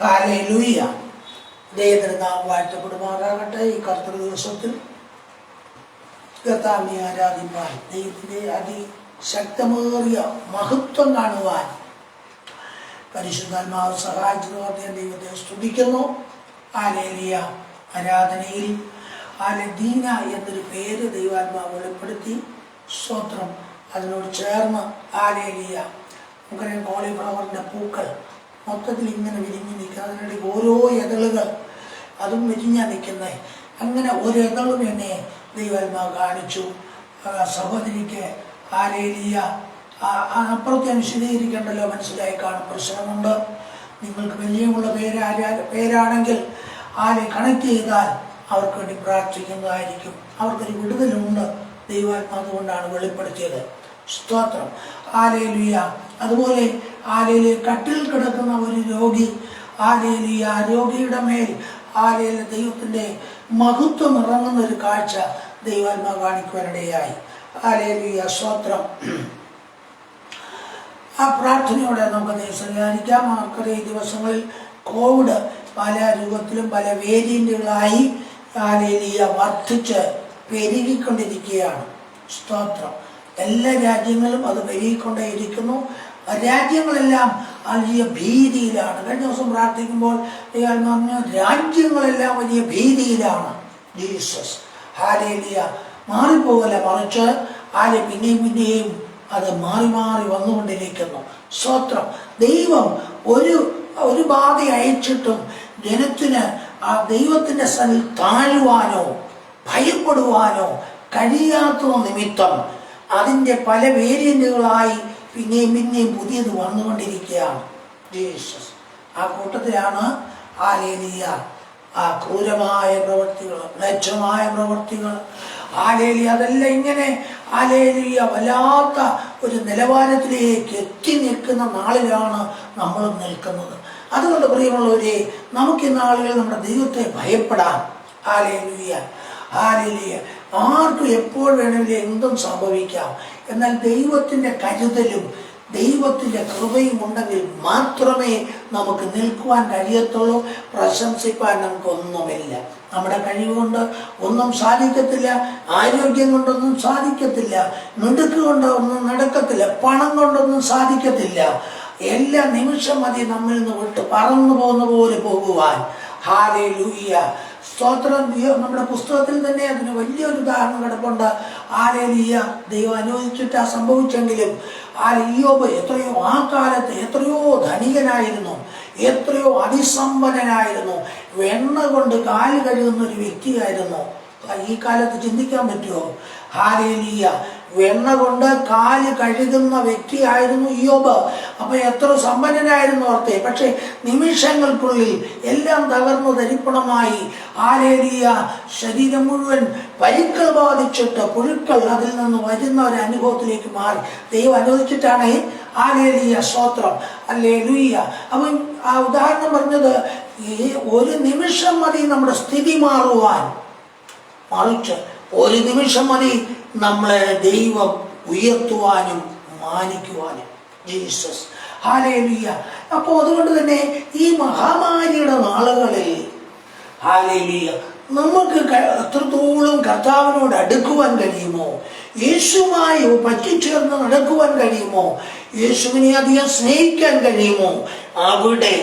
Hallelujah. ദൈവത്തിന് നാം വാഴ്ത്തപ്പെടുമാറാകട്ടെ. ഈ കർത്തൃ ദിവസത്തിൽ കർത്താവിനെ ആരാധിപ്പാൻ, ദൈവത്തിൻ്റെ അതിശക്തമേറിയ മഹത്വം കാണുവാൻ പരിശുദ്ധാത്മാവ് സഹായിച്ചതോടെ ദൈവത്തെ സ്തുതിക്കുന്നു. ഹല്ലേലൂയ. ആരാധനയിൽ ദീന എന്നൊരു പേര് ദൈവാത്മാവ് വെളിപ്പെടുത്തി. സ്തോത്രം. അതിനോട് ചേർന്ന് ഹല്ലേലൂയ. നമുക്കറിയാം, കോളിഫ്ലവറിൻ്റെ പൂക്കൾ മൊത്തത്തിൽ ഇങ്ങനെ വിരിഞ്ഞ് നിൽക്കുക. അതിനിടയിൽ ഓരോ ഇതളുകൾ അതും വിരിഞ്ഞാൽ നിൽക്കുന്നത്. അങ്ങനെ ഒരു ഇതളും എന്നെ ദൈവാത്മാവ് കാണിച്ചു. സഹോദരിക്ക് ഹല്ലേലൂയ അപ്പുറത്തെ വിശദീകരിക്കേണ്ടല്ലോ, മനസ്സിലായി കാണും. പ്രശ്നമുണ്ട്. നിങ്ങൾക്ക് വലിയമുള്ള പേരാണെങ്കിൽ കണക്ട് ചെയ്താൽ അവർക്ക് വേണ്ടി പ്രാർത്ഥിക്കുന്നതായിരിക്കും. അവർക്കൊരു വിടുതലുണ്ട്. ദൈവാത്മാവ് അതുകൊണ്ടാണ് വെളിപ്പെടുത്തിയത്. സ്തോത്രം. ഹല്ലേലൂയ. അതുപോലെ ഹല്ലേലൂയ കട്ടിൽ കിടക്കുന്ന ഒരു രോഗി, ഹല്ലേലൂയ രോഗിയുടെ മേൽ ഹല്ലേലൂയ ദൈവത്തിൻ്റെ മഹത്വം ഇറങ്ങുന്ന ഒരു കാഴ്ച ദൈവാത്മാവ് കാണിക്കുവാനിടയായി. ഹല്ലേലൂയ. സ്തോത്രം. ആ പ്രാർത്ഥനയോടെ നമുക്ക് ദൈവസംസാരിക്കാം. നമുക്കറിയാം, ഈ ദിവസങ്ങളിൽ കോവിഡ് പല രൂപത്തിലും പല വേരിയന്റുകളായി ഹല്ലേലൂയ വർദ്ധിച്ച് പെരുകിക്കൊണ്ടിരിക്കുകയാണ്. സ്തോത്രം. എല്ലാ രാജ്യങ്ങളും അത് പെരുകിക്കൊണ്ടേയിരിക്കുന്നു. രാജ്യങ്ങളെല്ലാം വലിയ ഭീതിയിലാണ്. കഴിഞ്ഞ ദിവസം പ്രാർത്ഥിക്കുമ്പോൾ പറഞ്ഞു, രാജ്യങ്ങളെല്ലാം വലിയ ഭീതിയിലാണ്. ജീസസ്. ഹല്ലേലൂയ. മാറിപ്പോകല, മറിച്ച് പിന്നെയും അത് മാറി മാറി വന്നുകൊണ്ടിരിക്കുന്നു. സ്തോത്രം. ദൈവം ഒരു ബാധ അയച്ചിട്ടും ജനത്തിന് ആ ദൈവത്തിൻ്റെ സന്നിൽ താഴുവാനോ ഭയപ്പെടുവാനോ കഴിയാത്ത നിമിത്തം അതിൻ്റെ പല വേരിയന്റുകളായി പിന്നെയും പുതിയത് വന്നുകൊണ്ടിരിക്കുകയാണ്. ജീസസ്. ആ കൂട്ടത്തിലാണ് ഹല്ലേലൂയ ആ ക്രൂരമായ പ്രവൃത്തികൾ, മ്ലേച്ഛമായ പ്രവൃത്തികൾ, ഹല്ലേലൂയ അതെല്ലാം ഇങ്ങനെ ഹല്ലേലൂയ വല്ലാത്ത ഒരു നിലവാരത്തിലേക്ക് എത്തി നിൽക്കുന്ന നാളിലാണ് നമ്മൾ നിൽക്കുന്നത്. അതുകൊണ്ട് പ്രിയമുള്ളവരെ, നമുക്ക് ഈ നാളുകളിൽ നമ്മുടെ ദൈവത്തെ ഭയപ്പെടാം. ഹല്ലേലൂയ. ഹല്ലേലൂയ. ആർക്കും എപ്പോൾ വേണമെങ്കിലും എന്തും സംഭവിക്കാം. എന്നാൽ ദൈവത്തിൻ്റെ കരുതലും ദൈവത്തിൻ്റെ കൃപയും ഉണ്ടെങ്കിൽ മാത്രമേ നമുക്ക് നിൽക്കുവാൻ കഴിയത്തുള്ളൂ. പ്രശംസിപ്പാൻ നമുക്കൊന്നുമില്ല. നമ്മുടെ കഴിവുകൊണ്ട് ഒന്നും സാധിക്കത്തില്ല. ആരോഗ്യം കൊണ്ടൊന്നും സാധിക്കത്തില്ല. മിടുക്ക് കൊണ്ട് ഒന്നും നടക്കത്തില്ല. പണം കൊണ്ടൊന്നും സാധിക്കത്തില്ല. എല്ലാ നിമിഷം മതി നമ്മിൽ നിന്ന് വിട്ട് പറന്നു പോകുന്ന പോലെ പോകുവാൻ. ഹല്ലേലൂയ. സ്തോത്രം. നമ്മുടെ പുസ്തകത്തിൽ തന്നെ അതിന് വലിയൊരു ഉദാഹരണം കിടപ്പുണ്ട്. ഹല്ലേലൂയ. ദൈവം അനുവദിച്ചിട്ടാ സംഭവിച്ചെങ്കിലും ഇയ്യോബ് ആ കാലത്ത് എത്രയോ ധനികനായിരുന്നു, എത്രയോ അതിസമ്പന്നനായിരുന്നു, വെണ്ണ കൊണ്ട് കാല് കഴുകുന്ന ഒരു വ്യക്തിയായിരുന്നു. ഈ കാലത്ത് ചിന്തിക്കാൻ പറ്റുമോ? ഹല്ലേലൂയ. വെണ്ണ കൊണ്ട് കാല് കഴുകുന്ന വ്യക്തിയായിരുന്നു ഇയ്യോബ്. അപ്പൊ എത്ര സമ്പന്നനായിരുന്നു ഓർത്തെ. പക്ഷെ നിമിഷങ്ങൾക്കുള്ളിൽ എല്ലാം തകർന്നു തരിപ്പണമായി. ഹല്ലേലൂയ. ശരീരം മുഴുവൻ പരിക്കൾ ബാധിച്ചിട്ട് പുഴുക്കൾ അതിൽ നിന്ന് വരുന്ന ഒരു അനുഭവത്തിലേക്ക് മാറി. ദൈവം അനുവദിച്ചിട്ടാണ്. ഹല്ലേലൂയ. സ്തോത്രം. ഹല്ലേലൂയ. അപ്പം ആ ഉദാഹരണം പറഞ്ഞത്, ഒരു നിമിഷം മതി നമ്മുടെ സ്ഥിതി മാറുവാൻ, മറിച്ച് ഒരു നിമിഷം മതി നമ്മളെ ദൈവം ഉയർത്തുവാനും മാനിക്കുവാനും. ജീസസ്. ഹല്ലേലൂയ. അപ്പോൾ അതുകൊണ്ട് തന്നെ ഈ മഹാമാരിയുടെ നാളുകളിൽ ഹല്ലേലൂയ നമുക്ക് എത്രത്തോളം കർത്താവിനോട് അടുക്കുവാൻ കഴിയുമോ, യേശുവുമായി പറ്റിച്ചേർന്ന് നടക്കുവാൻ കഴിയുമോ, യേശുവിനെ അധികം സ്നേഹിക്കാൻ കഴിയുമോ, അവിടെ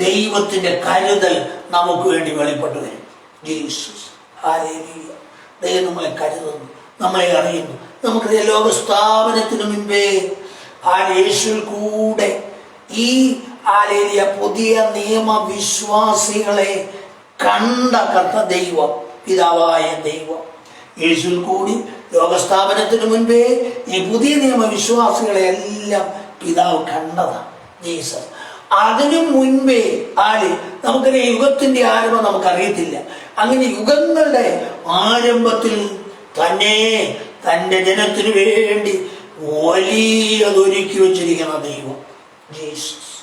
ദൈവത്തിൻ്റെ കരുതൽ നമുക്ക് വേണ്ടി വെളിപ്പെട്ടു വരും. ജീസസ്. ഹല്ലേലൂയ. ദൈവം നമ്മളെ കരുതുന്നു, നമ്മളെ അറിയുന്നു. നമുക്കറിയാം, ലോകസ്ഥാപനത്തിന് മുൻപേ യേശുവിൽ കൂടെ ഈ ഹല്ലേലൂയ പുതിയ നിയമവിശ്വാസികളെ കണ്ട ദൈവം, പിതാവായ ദൈവം യേശുവിൽ കൂടി ലോകസ്ഥാപനത്തിന് മുൻപേ ഈ പുതിയ നിയമവിശ്വാസികളെ എല്ലാം പിതാവ് കണ്ടതാണ്. ജീസസ്. അതിനു മുൻപേ നമുക്കറിയാം, യുഗത്തിന്റെ ആരംഭം നമുക്കറിയത്തില്ല. അങ്ങനെ യുഗങ്ങളുടെ ആരംഭത്തിൽ തന്നെ തൻ്റെ ജനത്തിനു വേണ്ടി വലിയതൊരുക്കി വച്ചിരിക്കുന്ന ദൈവം. ജീസസ്.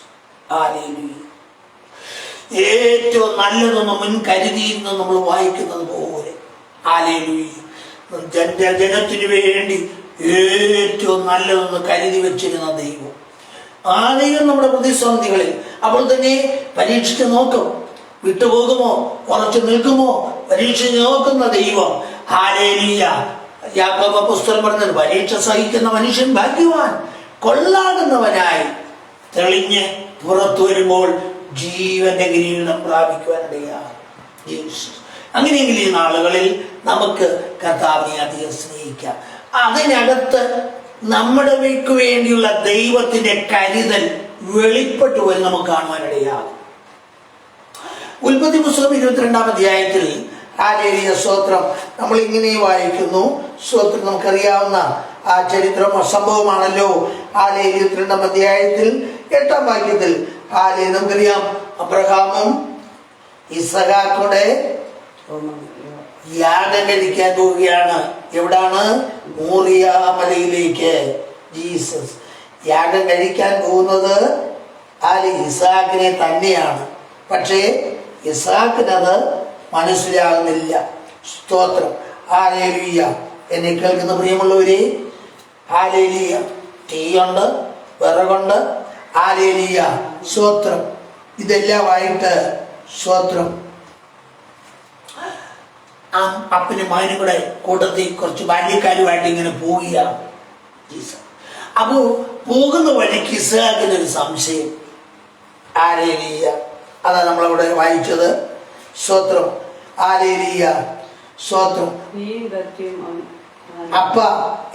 ഹല്ലേലൂയ. ഏറ്റവും നല്ലതൊന്ന് മുൻ കരുതിയിരുന്ന് നമ്മൾ വായിക്കുന്നത് പോലെ ഹല്ലേലൂയ ജനത്തിനു വേണ്ടി ഏറ്റവും നല്ലതൊന്ന് കരുതി വെച്ചിരുന്ന ദൈവം. ആരെയും നമ്മുടെ പ്രതിസന്ധികളിൽ അപ്പോൾ തന്നെ പരീക്ഷിച്ച് നോക്കും. വിട്ടുപോകുമോ, ഉറച്ചു നിൽക്കുമോ, പരീക്ഷിച്ച് നോക്കുന്ന ദൈവം. ഹല്ലേലൂയ. യാക്കോബ് അപ്പോസ്തലൻ പറഞ്ഞത്, പരീക്ഷ സഹിക്കുന്ന മനുഷ്യൻ ഭാഗ്യവാൻ, കൊള്ളാകുന്നവനായി തെളിഞ്ഞ് പുറത്തു വരുമ്പോൾ ജീവന്റെ കിരീടം പ്രാപിക്കുവാനിടയാണ്. അങ്ങനെയെങ്കിൽ ഈ നാളുകളിൽ നമുക്ക് കർത്താവിനെ അധികം സ്നേഹിക്കാം. അതിനകത്ത് നമ്മുടെ വേണ്ടിയുള്ള ദൈവത്തിന്റെ കരുതൽ വെളിപ്പെട്ടു വരും നമുക്ക് കാണുവാനിടയാകും. ഉൽപ്പത്തി പുസ്തകം 22-ാം അധ്യായത്തിൽ ഹല്ലേലൂയ സ്തോത്രം നമ്മൾ ഇങ്ങനെ വായിക്കുന്നു. സ്തോത്രം നമുക്കറിയാവുന്ന ആ ചരിത്രം സംഭവമാണല്ലോ. ഹല്ലേലൂയ 22-ാം അധ്യായത്തിൽ 8-ാം വാക്യത്തിൽ ഹല്ലേലൂയ നമുക്കറിയാം, അബ്രഹാമും ഇസഹാക്കും യാഗം കഴിക്കാൻ പോവുകയാണ്. എവിടാണ്? മോറിയ മലയിലേക്ക്. ജീസസ് യാഗം കഴിക്കാൻ പോകുന്നത് ഇസാക്കിനെ തന്നെയാണ്. പക്ഷേ ഇസാക്കിനത് മനസ്സിലാകുന്നില്ല. സ്തോത്രം. ഹല്ലേലൂയ. എന്നെ കേൾക്കുന്ന പ്രിയമുള്ളവരെ, ഹല്ലേലൂയ. തീയുണ്ട്, വിറകുണ്ട്. ഹല്ലേലൂയ സ്തോത്രം. ഇതെല്ലാമായിട്ട് സ്തോത്രം അപ്പനും മകനും കൂടെ കൂട്ടത്തിൽ കുറച്ച് ബാല്യക്കാരുമായിട്ട് ഇങ്ങനെ പോവുകയാണ്. അപ്പോ പോകുന്ന വഴിക്ക് ഇസ്ഹാക്കിനൊരു സംശയം. ഹല്ലേലൂയ. അതാ നമ്മളവിടെ വായിച്ചത്. സ്തോത്രം. ഹല്ലേലൂയ സ്തോത്രം. അപ്പ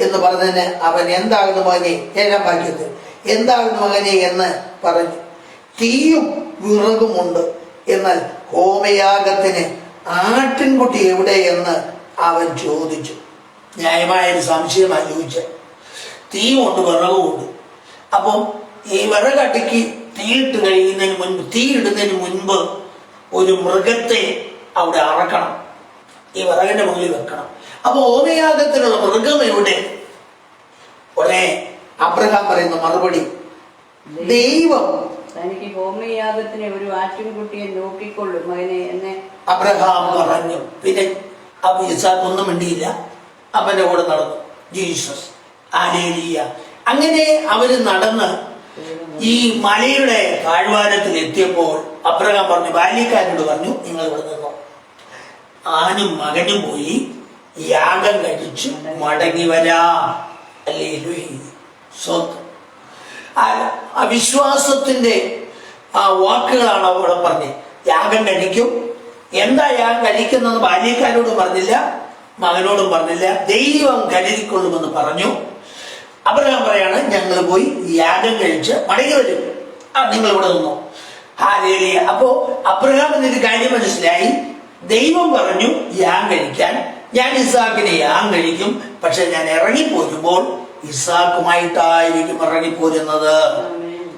എന്ന് പറഞ്ഞതിന് അവൻ എന്താകുന്നു മകനെ, 7-ാം വാക്യത്തിൽ എന്താകുന്നു മകനെ എന്ന് പറഞ്ഞു. തീയും വിറകുമുണ്ട്, എന്നാൽ ഹോമയാഗത്തിന് ആട്ടിൻകുട്ടി എവിടെയെന്ന് അവൻ ചോദിച്ചു. ന്യായമായൊരു സംശയമാണ് ചോദിച്ചത്. തീയുമുണ്ട്, വിറകുമുണ്ട്. അപ്പം ഈ വിറകട്ടിക്ക് തീയിട്ട് കഴിയുന്നതിന് മുൻപ്, തീയിടുന്നതിന് മുൻപ് ഒരു മൃഗത്തെ അവിടെ അറക്കണം, ഈ വിറകിന്റെ മുകളിൽ വെക്കണം. അപ്പൊ ഹോമയാഗത്തിനുള്ള മൃഗം എവിടെ? ഉടനെ അബ്രഹാം പറയുന്ന മറുപടി, ദൈവം തനിക്ക് ഹോമയാഗത്തിന് ഒരു ആട്ടിൻകുട്ടിയെ നോക്കിക്കൊള്ളു മകനെ എന്ന് അബ്രഹാം പറഞ്ഞു. പിന്നെ ഇസാക്ക് ഒന്നും മിണ്ടിയില്ല, അവന്റെ കൂടെ നടന്നു. ജീസസ്. ഹല്ലേലൂയ. അങ്ങനെ അവര് നടന്ന് ഈ മലയുടെ താഴ്വാരത്തിൽ എത്തിയപ്പോൾ അബ്രഹാം പറഞ്ഞു, ബാല്യക്കാരോട് പറഞ്ഞു, നിങ്ങൾ ഇവിടെ നിന്നോ, ആനും മകനും പോയി യാഗം കഴിച്ചു മടങ്ങി വരാം. ഹല്ലേലൂയ. സ്വന്തം അവിശ്വാസത്തിന്റെ ആ വാക്കുകളാണ് അവിടെ പറഞ്ഞത്. യാഗം കഴിക്കും. എന്താ യാഗം കഴിക്കുന്നത് ബാല്യക്കാരോട് പറഞ്ഞില്ല, മകനോടും പറഞ്ഞില്ല. ദൈവം കരുതിക്കൊള്ളുമെന്ന് പറഞ്ഞു. അബ്രഹാം പറയാണ്, ഞങ്ങൾ പോയി യാഗം കഴിച്ച് മടങ്ങി വരും, നിങ്ങൾ ഇവിടെ നിന്നോ. ഹല്ലേലൂയ. അപ്പോ അബ്രഹാമിന് ഒരു കാര്യം മനസ്സിലായി. ദൈവം പറഞ്ഞു യാഗം കഴിക്കാൻ, ഞാൻ ഇസാക്കിനെ യാഗം കഴിക്കും. പക്ഷെ ഞാൻ ഇറങ്ങിപ്പോരുമ്പോൾ ഇസാക്കുമായിട്ടായിരിക്കും ഇറങ്ങിപ്പോരുന്നത്.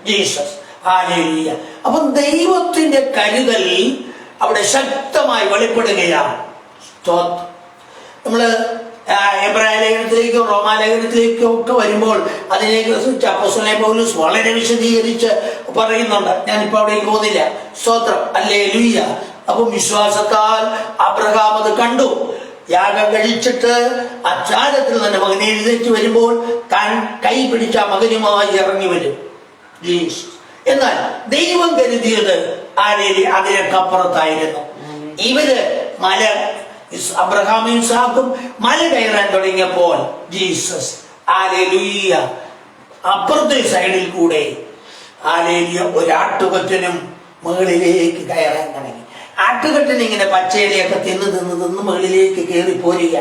ജീസസ്. ഹല്ലേലൂയ. അപ്പൊ ദൈവത്തിന്റെ കരുതൽ അവിടെ ശക്തമായി വെളിപ്പെടുകയാണ്. നമ്മള് എബ്രായ ലേഖനത്തിലേക്കും റോമാലേഖനത്തിലേക്കും ഒക്കെ വരുമ്പോൾ അതിനെക്കുറിച്ച് അപ്പോസ്തലനായ പൗലോസ് വളരെ വിശദീകരിച്ച് പറയുന്നുണ്ട്. ഞാനിപ്പോ അവിടേക്ക് പോകുന്നില്ല. സ്തോത്രം. ഹല്ലേലൂയ. അപ്പം വിശ്വാസത്താൽ അബ്രഹാം അത് കണ്ടു. യാഗം കഴിച്ചിട്ട് അച്ചാരത്തിൽ തന്നെ മകൻ എഴുന്നേറ്റ് വരുമ്പോൾ താൻ കൈ പിടിച്ച മകനുമായി ഇറങ്ങി വരും. എന്നാൽ ദൈവം കരുതിയത് അതിനൊക്കപ്പുറത്തായിരുന്നു. ഇവര് മല, അബ്രഹാമും ഇസാക്കും മല കയറാൻ തുടങ്ങിയപ്പോൾ ജീസസ് ഹല്ലേലൂയ അപ്പുറത്തെ സൈഡിൽ കൂടെ ഹല്ലേലൂയ ഒരാട്ടുകൊറ്റനും മുകളിലേക്ക് കയറാൻ തുടങ്ങി. ആട്ടുകെട്ടിന് ഇങ്ങനെ പച്ചയിലയൊക്കെ തിന്ന് തിന്ന് തിന്ന് മുകളിലേക്ക് കയറി പോരുക.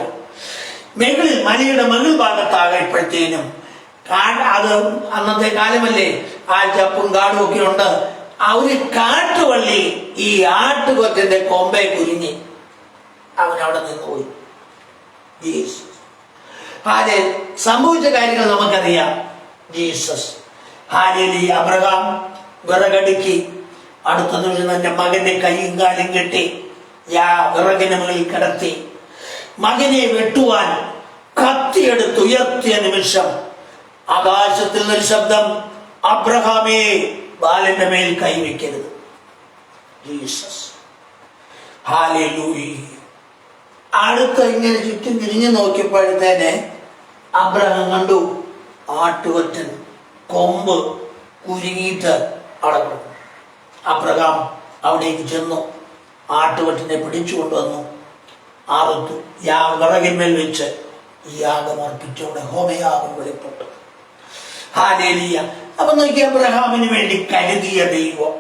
മുകളിൽ മലയുടെ മുകൾ ഭാഗത്താകപ്പോഴത്തേനും അത് അന്നത്തെ കാലമല്ലേ, ചപ്പും കാടും ഒക്കെ ഉണ്ട്. ആ ഒരു കാട്ടുവള്ളി ഈ ആട്ടുകൊറ്റന്റെ കൊമ്പെ കുരുങ്ങി അവനവിടെ നിന്നുപോയി. അതെ, സംഭവിച്ച കാര്യങ്ങൾ നമുക്കറിയാം. ജീസസ്. ഹല്ലേലൂയ. അബ്രഹാം വിറകടുക്കി അടുത്ത നിമിഷം തന്റെ മകന്റെ കൈയും കാലും കെട്ടി വിറകിന് മുകളിൽ കിടത്തി. മകനെ വെട്ടുവാൻ കത്തിയെടുത്ത് ഉയർത്തിയ നിമിഷം ആകാശത്തിൽ നിന്നൊരു ശബ്ദം, അബ്രഹാമേ ബാലന്റെ മേൽ കൈവയ്ക്കരുത്. ജീസസ്. ഹല്ലേലൂയ. അടുത്ത് ഇങ്ങനെ ചുറ്റും തിരിഞ്ഞു നോക്കിയപ്പോഴത്തേനെ അബ്രഹാം കണ്ടു ആട്ടുകൊറ്റൻ കൊമ്പ് കുരുങ്ങിയിട്ട് അവിടെ കിടന്നു. അബ്രഹാം അവിടേക്ക് ചെന്നു, ആട്ടുകൊറ്റനെ പിടിച്ചു കൊണ്ടുവന്നു, അറുത്തു, വിറകിന്മേൽ വെച്ച് യാഗം അർപ്പിച്ചവിടെ ഹോമയാഗം വെളിപ്പെട്ടു. ഹാലേലിയ. അപ്പൊ നോക്കി, അബ്രഹാമിന് വേണ്ടി കരുതിയ ദൈവം.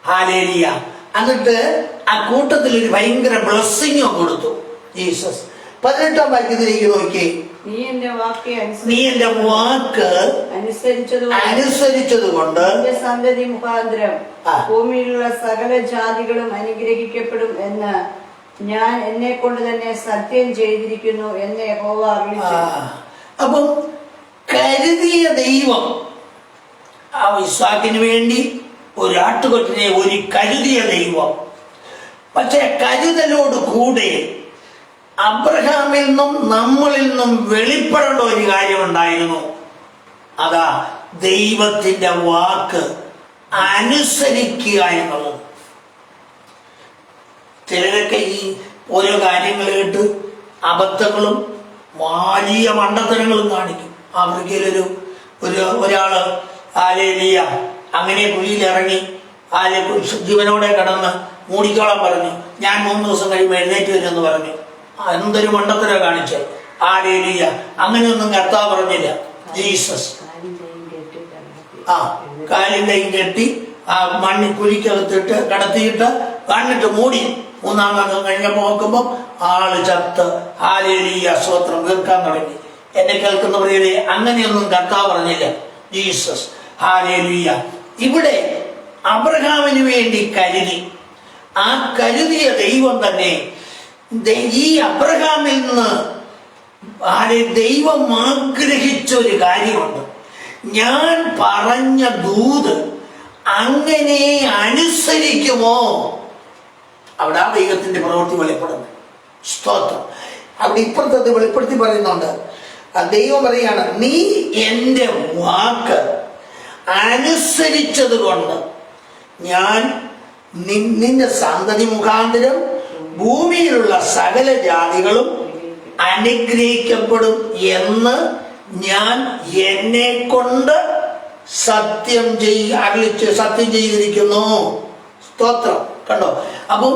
ഹാലേലിയ. എന്നിട്ട് ആ കൂട്ടത്തിൽ ഒരു ഭയങ്കര ബ്ലെസ്സിങ്ങും കൊടുത്തു ജീസസ്. 18-ാം വാക്യത്തിലേക്ക് നോക്കി, നീ എന്റെ വാക്ക് അനുസരിച്ചത് കൊണ്ട് സന്തതി മുഖാന്തരം ഭൂമിയിലുള്ള സകല ജാതികളും അനുഗ്രഹിക്കപ്പെടും എന്ന് ഞാൻ എന്നെ കൊണ്ട് തന്നെ സത്യം ചെയ്തിരിക്കുന്നു എന്ന് യഹോവ അരുളിച്ചു. അപ്പം കരുതിയ ദൈവം ആ ഇസ്ഹാക്കിന് വേണ്ടി ഒരു ആട്ടുകൊറ്റനെ ഒരു കരുതിയ ദൈവം. പക്ഷെ കരുതലോട് കൂടെ അബ്രഹാമിൽ നിന്നും നമ്മളിൽ നിന്നും വെളിപ്പെടേണ്ട ഒരു കാര്യമുണ്ടായിരുന്നു. അതാ ദൈവത്തിന്റെ വാക്ക് അനുസരിക്കുക എന്നുള്ളത്. ചിലരൊക്കെ ഈ ഓരോ കാര്യങ്ങൾ കേട്ട് അബദ്ധങ്ങളും വലിയ മണ്ടത്തരങ്ങളും കാണിക്കും. ആഫ്രിക്കയിലൊരു ഒരാള് ഹാലേലിയ അങ്ങനെ കുഴിയിലിറങ്ങി ജീവനോടെ കടന്ന് മൂടിക്കോളാൻ പറഞ്ഞു. ഞാൻ 3 ദിവസം കഴിയുമ്പോൾ എഴുന്നേറ്റ് വരുമെന്ന് പറഞ്ഞു. എന്തൊരു മണ്ടത്തരം കാണിച്ചത്. ഹാലേലിയ. അങ്ങനെയൊന്നും കർത്താവ് പറഞ്ഞില്ല. ജീസസ് കാലിന്റെയും കെട്ടി ആ മണ്ണി കുഴിക്കകത്തിട്ട് കടത്തിയിട്ട് കണ്ണിട്ട് മൂടി 3-ാം ദിവസം കഴിഞ്ഞപ്പോ നോക്കുമ്പോ ആള് ചത്ത്. ഹാലേലിയ. സ്തോത്രം. കേൾക്കാൻ തുടങ്ങി. എന്നെ കേൾക്കുന്നവരെ അങ്ങനെയൊന്നും കർത്താവ് പറഞ്ഞില്ല. ജീസസ്. ഹാലേലിയ. ഇവിടെ അബ്രഹാമിന് വേണ്ടി കരുതി. ആ കരുതിയ ദൈവം തന്നെ ഈ അബ്രഹാമിൽ നിന്ന് ദൈവം ആഗ്രഹിച്ച ഒരു കാര്യമുണ്ട്. ഞാൻ പറഞ്ഞ ദൂത് അങ്ങനെ അനുസരിക്കുമോ? അവിടെ ആ ദൈവത്തിന്റെ പ്രവൃത്തി വെളിപ്പെടുന്നു. സ്തോത്രം. അവിടെ ഇപ്പുറത്തത് വെളിപ്പെടുത്തി പറയുന്നുണ്ട്. ദൈവം പറയാണ്, നീ എൻ്റെ വാക്ക് അനുസരിച്ചത് കൊണ്ട് ഞാൻ നിന്റെ സന്തതി മുഖാന്തരം ഭൂമിയിലുള്ള സകല ജാതികളും അനുഗ്രഹിക്കപ്പെടും എന്ന് ഞാൻ എന്നെ കൊണ്ട് സത്യം ചെയ്തിരിക്കുന്നു. സ്തോത്രം. കണ്ടോ? അപ്പൊ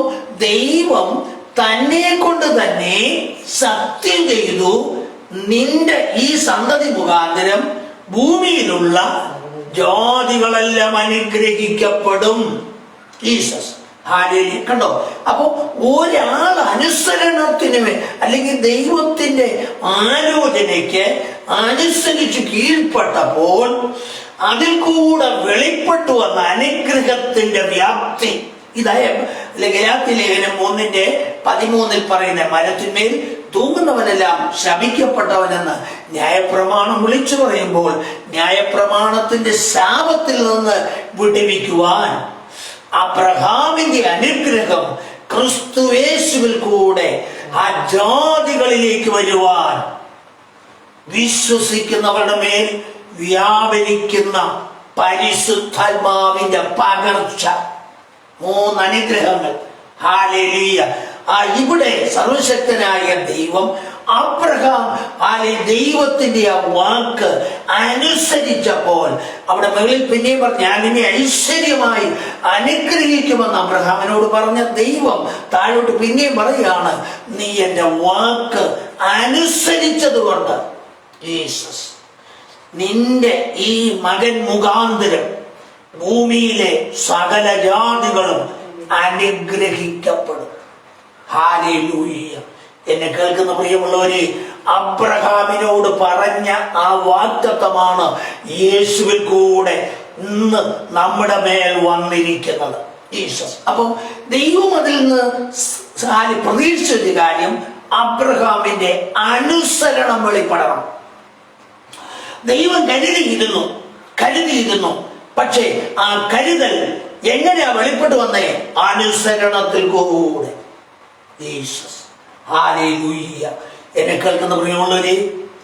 ദൈവം തന്നെ കൊണ്ട് തന്നെ സത്യം ചെയ്തു, നിന്റെ ഈ സന്തതി മുഖാന്തരം ഭൂമിയിലുള്ള ജാതികളെല്ലാം അനുഗ്രഹിക്കപ്പെടും. ജീസസ്. ഹാലേലൂയ. കണ്ടോ? അപ്പൊ ഒരാൾ അനുസരണത്തിന് അല്ലെങ്കിൽ ദൈവത്തിന്റെ ആലോചനയ്ക്ക് അനുസരിച്ച് കീഴ്പ്പെട്ടപ്പോൾ അതിൽ കൂടെ വെളിപ്പെട്ടു വന്ന അനുഗ്രഹത്തിന്റെ വ്യാപ്തി. ഇതായ ഗലാത്യ ലേഖനം 3:13 പറയുന്ന മരത്തിന്മേൽ തൂങ്ങുന്നവനെല്ലാം ശപിക്കപ്പെട്ടവനെന്ന് ന്യായപ്രമാണം വിളിച്ചു പറയുമ്പോൾ ന്യായപ്രമാണത്തിന്റെ ശാപത്തിൽ നിന്ന് വിടുവിക്കുവാൻ അബ്രഹാമിന്റെ അനുഗ്രഹം ക്രിസ്തുയേശുവിൽ കൂടെ ആ ജാതികളിലേക്ക് വരുവാൻ വിശ്വസിക്കുന്നവരുടെ മേൽ വ്യാപരിക്കുന്ന പരിശുദ്ധാത്മാവിന്റെ പകർച്ച. 3 അനുഗ്രഹങ്ങൾ. ഹാലേലൂയ. ഇവിടെ സർവശക്തനായ ദൈവം അബ്രഹാം ദൈവത്തിന്റെ ആ വാക്ക് അനുസരിച്ചപ്പോൾ അവിടെ മുകളിൽ പിന്നെയും പറഞ്ഞു, ഞാൻ നിന്നെ ഐശ്വര്യമായി അനുഗ്രഹിക്കുമെന്ന് അബ്രഹാമിനോട് പറഞ്ഞ ദൈവം താഴോട്ട് പിന്നെയും പറയുകയാണ്, നീ എൻ്റെ വാക്ക് അനുസരിച്ചത് കൊണ്ട് ജീസസ് നിന്റെ ഈ മകൻ മുഖാന്തരം ഭൂമിയിലെ സകല ജാതികളും അനുഗ്രഹിക്കപ്പെടും. ഹാലേലൂയ. എന്നെ കേൾക്കുന്ന പ്രിയമുള്ളവരെ, അബ്രഹാമിനോട് പറഞ്ഞ ആ വാഗ്ദത്തമാണ് യേശുവിൽ കൂടെ ഇന്ന് നമ്മുടെ മേൽ വന്നിരിക്കുന്നത്. ജീസസ്. അപ്പം ദൈവം അതിൽ നിന്ന് പ്രതീക്ഷിച്ച കാര്യം അബ്രഹാമിന്റെ അനുസരണം വെളിപ്പെടണം. ദൈവം കരുതിയിരുന്നു. പക്ഷേ ആ കരുതൽ എങ്ങനെയാ വെളിപ്പെട്ടു വന്നേ? അനുസരണത്തിൽ കൂടെ. ജീസസ്. ഹല്ലേലൂയ. എന്നെ കേൾക്കുന്ന പ്രിയമുള്ളവരെ,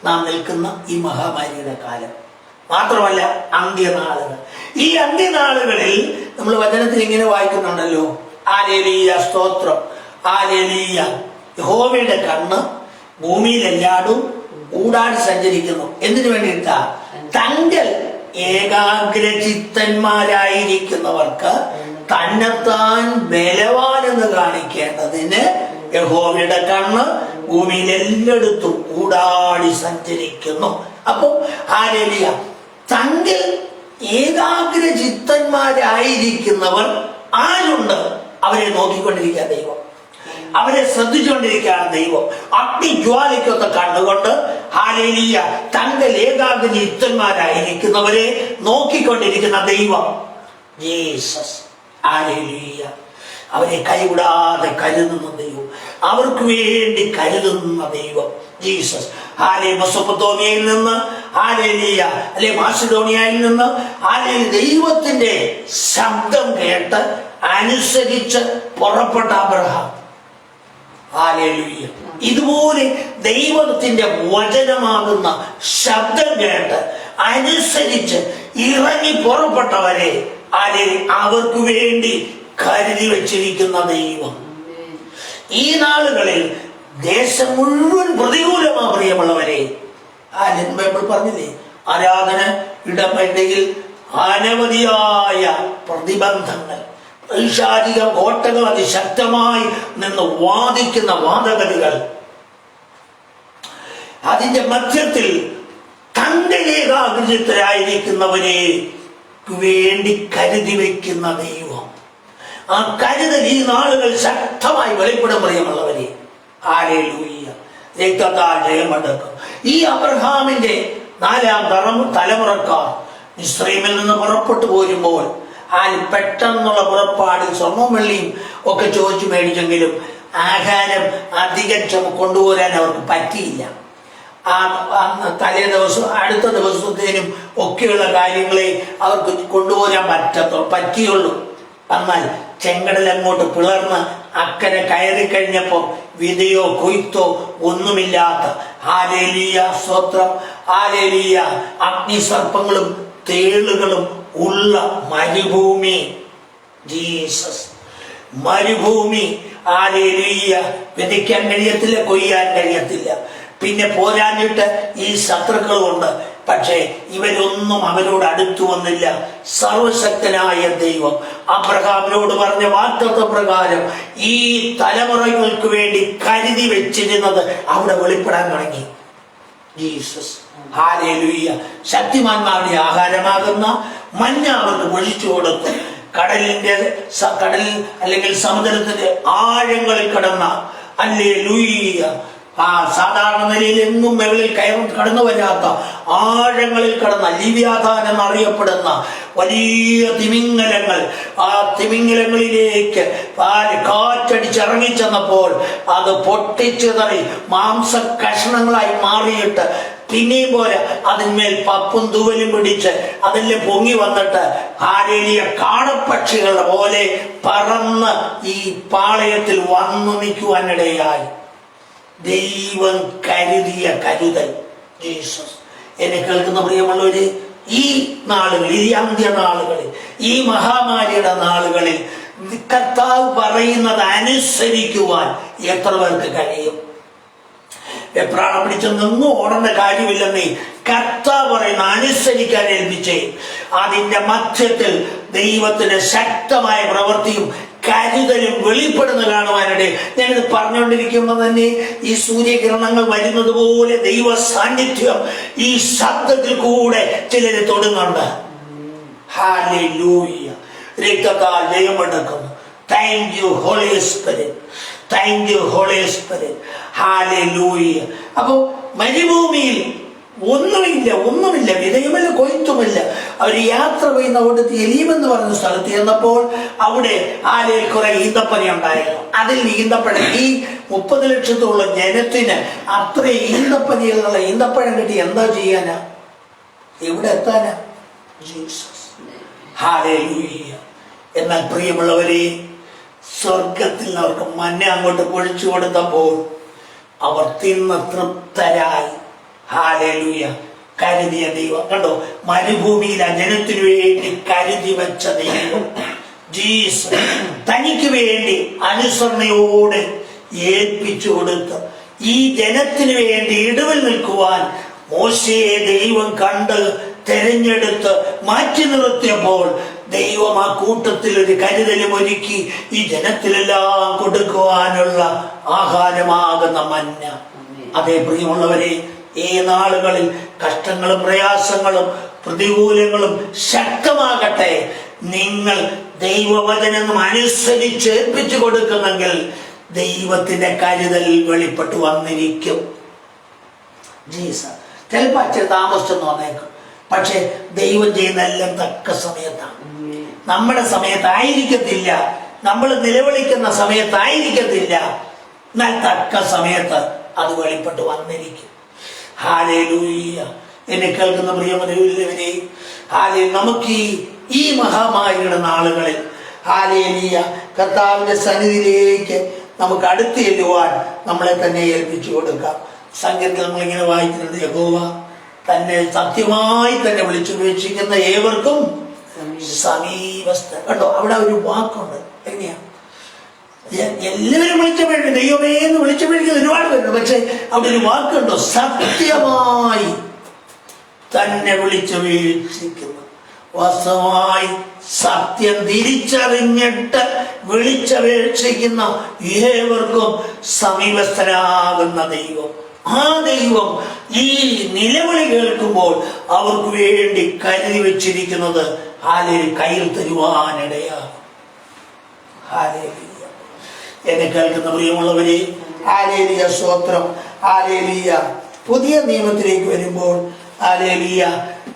നാം നിൽക്കുന്ന ഈ മഹാമാരിയുടെ കാലം മാത്രമല്ല അന്ത്യനാളുകൾ. ഈ അന്ത്യനാളുകളിൽ നമ്മൾ വചനത്തിൽ ഇങ്ങനെ വായിക്കുന്നുണ്ടല്ലോ, ഹല്ലേലൂയ, സ്തോത്രം, ഹല്ലേലൂയ. യഹോവയുടെ കണ്ണ് ഭൂമിയിലെല്ലാടും ഊടാടി സഞ്ചരിക്കുന്നു. എന്തിനു വേണ്ടിയിട്ടാ? തങ്കൽ ഏകാഗ്രചിത്തന്മാരായിരിക്കുന്നവർക്ക് തന്നെത്താൻ ബലവാനെന്ന് കാണിക്കേണ്ടതിന് യഹോവയുടെ കണ്ണ് ഭൂമിയിൽ എല്ലായിടത്തും ഊടാടി സഞ്ചരിക്കുന്നു. അപ്പൊ ഹല്ലേലൂയ, തങ്കിൽ ഏകാഗ്രചിത്തന്മാരായിരിക്കുന്നവർ ആരുണ്ട്? അവരെ നോക്കിക്കൊണ്ടിരിക്കുക ദൈവം, അവരെ ശ്രദ്ധിച്ചുകൊണ്ടിരിക്കുകയാണ് ദൈവം. അഗ്നിജ്വാലയ്ക്കൊത്ത കണ്ണുകൊണ്ട് ഹല്ലേലൂയ തങ്ങൾ ഏകാഗ്രചിത്തന്മാരായിരിക്കുന്നവരെ നോക്കിക്കൊണ്ടിരിക്കുന്ന ദൈവം ജീസസ്. ഹല്ലേലൂയ, അവരെ കൈവിടാതെ കരുതുന്ന ദൈവം, അവർക്ക് വേണ്ടി കരുതുന്ന ദൈവം ജീസസ്. മെസൊപ്പൊത്താമിയയിൽ നിന്ന് ഹല്ലേലൂയ, അല്ലെ മാസിഡോണിയയിൽ നിന്ന് ഹല്ലേലൂയ ദൈവത്തിന്റെ ശബ്ദം കേട്ട് അനുസരിച്ച് പുറപ്പെട്ട അബ്രഹാം. ഹല്ലേലൂയ, ഇതുപോലെ ദൈവത്തിന്റെ വചനമാകുന്ന ശബ്ദം കേട്ട് അനുസരിച്ച് ഇറങ്ങി പുറപ്പെട്ടവരെ അവർക്ക് വേണ്ടി കരുതി വച്ചിരിക്കുന്ന ദൈവം. ഈ നാളുകളിൽ ദേശം മുഴുവൻ പ്രതികൂലമാ പ്രിയമുള്ളവരെ. ബൈബിൾ പറഞ്ഞില്ലേ, ആരാധന ഇടപെടയിൽ അനവധിയായ പ്രതിബന്ധങ്ങൾ, പൈശാചിക കോട്ടകൾ അതിശക്തമായി നിന്ന് വാദിക്കുന്ന വാദഗതികൾ. അതിന്റെ മധ്യത്തിൽ തങ്കലേകാഗ്രതരായിരിക്കുന്നവരെ വേണ്ടി കരുതി വയ്ക്കുന്ന ദൈവം. ആ കരുതൽ ഈ നാളുകൾ ശക്തമായി വെളിപ്പെടും പ്രിയമുള്ളവരെ. ഹല്ലേലൂയ, രക്തത്താൽ ജയമെടുക്കും. ഈ അബ്രഹാമിന്റെ 4-ാം തലമുറക്കാർ മിസ്രയീമിൽ നിന്ന് പുറപ്പെട്ടു പോരുമ്പോൾ പെട്ടെന്നുള്ള പുറപ്പാടിൽ സ്വർണ്ണവും വെള്ളിയും ഒക്കെ ചോദിച്ചു മേടിച്ചെങ്കിലും ആഹാരം അധികം കൊണ്ടുപോരാൻ അവർക്ക് പറ്റിയില്ല. തലേ ദിവസം അടുത്ത ദിവസത്തേനും ഒക്കെയുള്ള കാര്യങ്ങളെ അവർക്ക് കൊണ്ടുപോരാൻ പറ്റിയുള്ളൂ. എന്നാൽ ചെങ്കടൽ അങ്ങോട്ട് പിളർന്ന് അക്കരെ കയറി കഴിഞ്ഞപ്പോ വിതയോ കൊയ്ത്തോ ഒന്നുമില്ലാത്ത ഹല്ലേലൂയ സ്തോത്രം, ഹല്ലേലൂയ അഗ്നിസർപ്പങ്ങളും തേളുകളും ഉള്ള മരുഭൂമി ജീസസ്. മരുഭൂമി, ഹല്ലേലൂയ, വിതയ്ക്കാൻ കഴിയത്തില്ല, കൊയ്യാൻ കഴിയത്തില്ല. പിന്നെ പോരാഞ്ഞിട്ട് ഈ ശത്രുക്കളുമുണ്ട്. പക്ഷേ ഇവരൊന്നും അവരോട് അടുത്തു വന്നില്ല. സർവശക്തനായ ദൈവം അബ്രഹാമിനോട് പറഞ്ഞ വാഗ്ദത്ത പ്രകാരം ഈ തലമുറകൾക്ക് വേണ്ടി കരുതി വെച്ചിരുന്നത് അവിടെ വെളിപ്പെടാൻ തുടങ്ങി ജീസസ്. ഹല്ലേലൂയ, ശക്തിമാന്മാരുടെ ആഹാരമാകുന്ന മഞ്ഞ അവർക്ക് പൊഴിച്ചു കൊടുത്തു. കടലിൽ അല്ലെങ്കിൽ സമുദ്രത്തിന്റെ ആഴങ്ങളിൽ കിടന്ന ഹല്ലേലൂയ സാധാരണ നിലയിൽ എങ്ങും മുകളിൽ കടന്നു വരാത്ത ആഴങ്ങളിൽ കടന്ന ലിവ്യാഥാൻ എന്നറിയപ്പെടുന്ന വലിയ തിമിംഗലങ്ങൾ, ആ തിമിംഗലങ്ങളിലേക്ക് കാറ്റടിച്ചിറങ്ങിച്ചെന്നപ്പോൾ അത് പൊട്ടിച്ചിതറി മാംസ കഷ്ണങ്ങളായി മാറിയിട്ട് പിന്നെയും പോലെ അതിന്മേൽ പപ്പും തൂവലും പിടിച്ച് അതിൽ പൊങ്ങി വന്നിട്ട് ഹല്ലേലൂയ കാടപ്പക്ഷികളുടെ പോലെ പറന്ന് ഈ പാളയത്തിൽ വന്നു നിൽക്കുവാനിടയായി. ദൈവം കരുതിയ കരുതൽ ജീസസ്. എന്നെ കേൾക്കുന്ന പ്രിയമുള്ളവര്, ഈ നാളുകളിൽ, ഈ അന്ത്യനാളുകളിൽ, ഈ മഹാമാരിയുടെ നാളുകളിൽ കർത്താവ് പറയുന്നത് അനുസരിക്കുവാൻ എത്ര പേർക്ക് കഴിയും? എപ്രാളം പിടിച്ചൊന്നും ഓടേണ്ട കാര്യമില്ലെന്നേ കർത്താവ് പറയുന്ന അനുസരിക്കാൻ ഏൽപ്പിച്ചേ. അതിന്റെ മധ്യത്തിൽ ദൈവത്തിന്റെ ശക്തമായ പ്രവൃത്തിയും കരുതലും വെളിപ്പെടുന്ന കാണുവാനിടെ ഞാനിത് പറഞ്ഞുകൊണ്ടിരിക്കുമ്പോൾ തന്നെ ഈ സൂര്യകിരണങ്ങൾ വരുന്നത് പോലെ ദൈവ സാന്നിധ്യം ഈ ശബ്ദത്തിൽ കൂടെ ചിലര് തൊടുന്നുണ്ട്. ഹല്ലേലൂയ, രക്തത്താൽ ജയമെടുക്കുന്നു. Thank you Holy Spirit, thank you Holy Spirit. Hallelujah. അപ്പൊ മരുഭൂമിയിൽ ഒന്നുമില്ല, വിതയുമില്ല, കൊയ്ത്തുമില്ല. അവർ യാത്ര ചെയ്യുന്ന അവിടുത്തെ എലീം എന്ന് പറയുന്ന സ്ഥലത്ത് ചെന്നപ്പോൾ അവിടെ കുറെ ഈന്തപ്പന ഉണ്ടായിരുന്നു. അതിൽ ഈന്തപ്പഴം, ഈ 30 ലക്ഷത്തോളം ജനത്തിന് അത്ര ഈന്തപ്പനയിലുള്ള ഈന്തപ്പഴം കിട്ടി എന്താ ചെയ്യാനാ? എവിടെ എത്താനാ? ജീസസ്. ഹല്ലേലൂയ. എന്നാൽ പ്രിയമുള്ളവരെ, സ്വർഗത്തിൽ അവർക്ക് മന്ന അങ്ങോട്ട് പൊഴിച്ചു കൊടുത്തപ്പോൾ അവർ തിന്ന് തൃപ്തരായി. ഹല്ലേലൂയ. കരുതിയ ദൈവം കണ്ടോ, മരുഭൂമിയിൽ ജനത്തിനു വേണ്ടി കരുതി വെച്ച ദൈവം ജീസസ് തനിക്ക് വേണ്ടി അനുസരണയോടെ ഏൽപ്പിച്ചു കൊടുത്ത് ഈ ജനത്തിനു വേണ്ടി ഇടവിൽ നിൽക്കുവാൻ മോശയെ ദൈവം കണ്ട് തെരഞ്ഞെടുത്ത് മാറ്റി നിർത്തിയപ്പോൾ ദൈവം ആ കൂട്ടത്തിൽ ഒരു കരുതലും ഒരുക്കി ഈ ജനത്തിലെല്ലാം കൊടുക്കുവാനുള്ള ആഹാരമാകുന്ന മന്ന. അതേ പ്രിയമുള്ളവരെ, ഈ നാളുകളിൽ കഷ്ടങ്ങളും പ്രയാസങ്ങളും പ്രതികൂലങ്ങളും ശക്തമാകട്ടെ, നിങ്ങൾ ദൈവവചനം അനുസരിച്ച് ഏൽപ്പിച്ചു കൊടുക്കുമെങ്കിൽ ദൈവത്തിന്റെ കരുതൽ വെളിപ്പെട്ടു വന്നിരിക്കും. ജീസസ് ചിലപ്പോൾ അച്ഛൻ താമസിച്ചെന്ന് വന്നേക്കും, പക്ഷെ ദൈവം ചെയ്യുന്ന എല്ലാം തക്ക സമയത്താണ്. നമ്മുടെ സമയത്തായിരിക്കത്തില്ല, നമ്മൾ നിലവിളിക്കുന്ന സമയത്തായിരിക്കത്തില്ല, എന്നാൽ തക്ക സമയത്ത് അത് വെളിപ്പെട്ട് വന്നിരിക്കും. ഹല്ലേലൂയ. എന്നെ കേൾക്കുന്ന പ്രിയമുള്ളവരെ, നമുക്ക് ഈ മഹാമാരിയുടെ നാളുകളിൽ ഹല്ലേലൂയ കർത്താവിന്റെ സന്നിധിയിലേക്ക് നമുക്ക് അടുത്ത് ചെല്ലുവാൻ നമ്മളെ തന്നെ ഏൽപ്പിച്ചു കൊടുക്കാം. സംഗീതത്തിൽ നമ്മളിങ്ങനെ വായിക്കുന്നുണ്ട്, യഹോവ തന്നെ സത്യമായി തന്നെ വിളിച്ചുപേക്ഷിക്കുന്ന ഏവർക്കും സമീപസ്ഥ. കണ്ടോ, അവിടെ ഒരു വാക്കുണ്ട്. എങ്ങനെയാ? എല്ലാവരും വിളിച്ചപേക്ഷിക്കും, ദൈവമേ എന്ന് വിളിച്ചപേക്ഷിക്കുന്ന ഒരുപാട് പേരുണ്ട്. പക്ഷെ അവിടെ ഒരു വാക്കുണ്ടോ, സത്യമായി തന്നെ വിളിച്ചപേക്ഷിക്കുന്നു. വാസ്തവമായി സത്യം തിരിച്ചറിഞ്ഞിട്ട് വിളിച്ചപേക്ഷിക്കുന്ന ഏവർക്കും സമീപസ്ഥനാകുന്ന ദൈവം, ആ ദൈവം ഈ നിലവിളി കേൾക്കുമ്പോൾ അവർക്ക് വേണ്ടി കരുതി വെച്ചിരിക്കുന്നത് കയ്യിൽ തരുവാനിടയാകും. ഹല്ലേലൂയ. എന്നെ കേൾക്കുന്ന പ്രിയമുള്ളവരെ, ഹല്ലേലൂയ, സ്തോത്രം. ഹല്ലേലൂയ. പുതിയ നിയമത്തിലേക്ക് വരുമ്പോൾ ഹല്ലേലൂയ,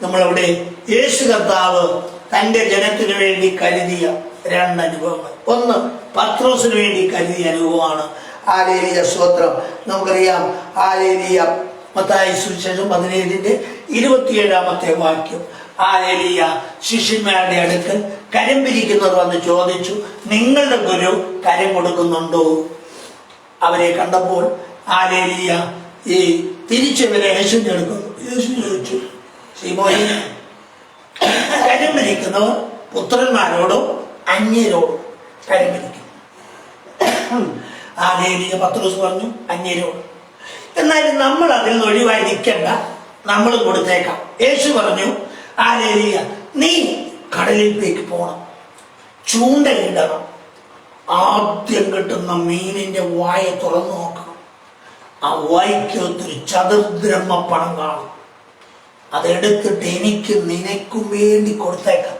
നമ്മളവിടെ യേശു കർത്താവ് തന്റെ ജനത്തിനു വേണ്ടി കരുതിയ രണ്ട് അനുഭവങ്ങൾ. ഒന്ന്, പത്രോസിന് വേണ്ടി കരുതിയ അനുഭവമാണ്. ഹല്ലേലൂയ, സ്തോത്രം. നമുക്കറിയാം, ഹല്ലേലൂയ, മത്തായി സുവിശേഷം 17:27 വാക്യം. ഹല്ലേലൂയ, ശിഷ്യന്മാരുടെ അടുക്കൽ കരം പിരിക്കുന്നവർ വന്ന് ചോദിച്ചു, നിങ്ങളുടെ ഗുരു കരം കൊടുക്കുന്നുണ്ടോ? അവരെ കണ്ടപ്പോൾ ഹല്ലേലൂയ ഈ തിരിച്ചവരെ യേശുവിന്റെ അടുക്കുന്നു. യേശു ചോദിച്ചു, ശിമോനേ, കരം പിരിക്കുന്നവർ പുത്രന്മാരോടോ അന്യരോടോ കരം പിരിക്കും? ഹല്ലേലൂയ. പത്രോസ് പറഞ്ഞു, അന്യരോട്. എന്നാലും നമ്മൾ അതിൽ നിന്ന് ഒഴിവായി നിൽക്കണ്ട, നമ്മൾ കൊടുത്തേക്കാം. യേശു പറഞ്ഞു, ഹല്ലേലൂയ, നീ കടലിലേക്ക് പോകണം, ചൂണ്ടയിടണം, ആദ്യം കിട്ടുന്ന മീനിന്റെ വായ തുറന്നു നോക്കണം. ആ വായ്ക്കകത്തൊരു ചതുർദ്രഹ്മ പണം കാണും. അതെടുത്തിട്ട് എനിക്ക് നിനക്കും വേണ്ടി കൊടുത്തേക്കാം.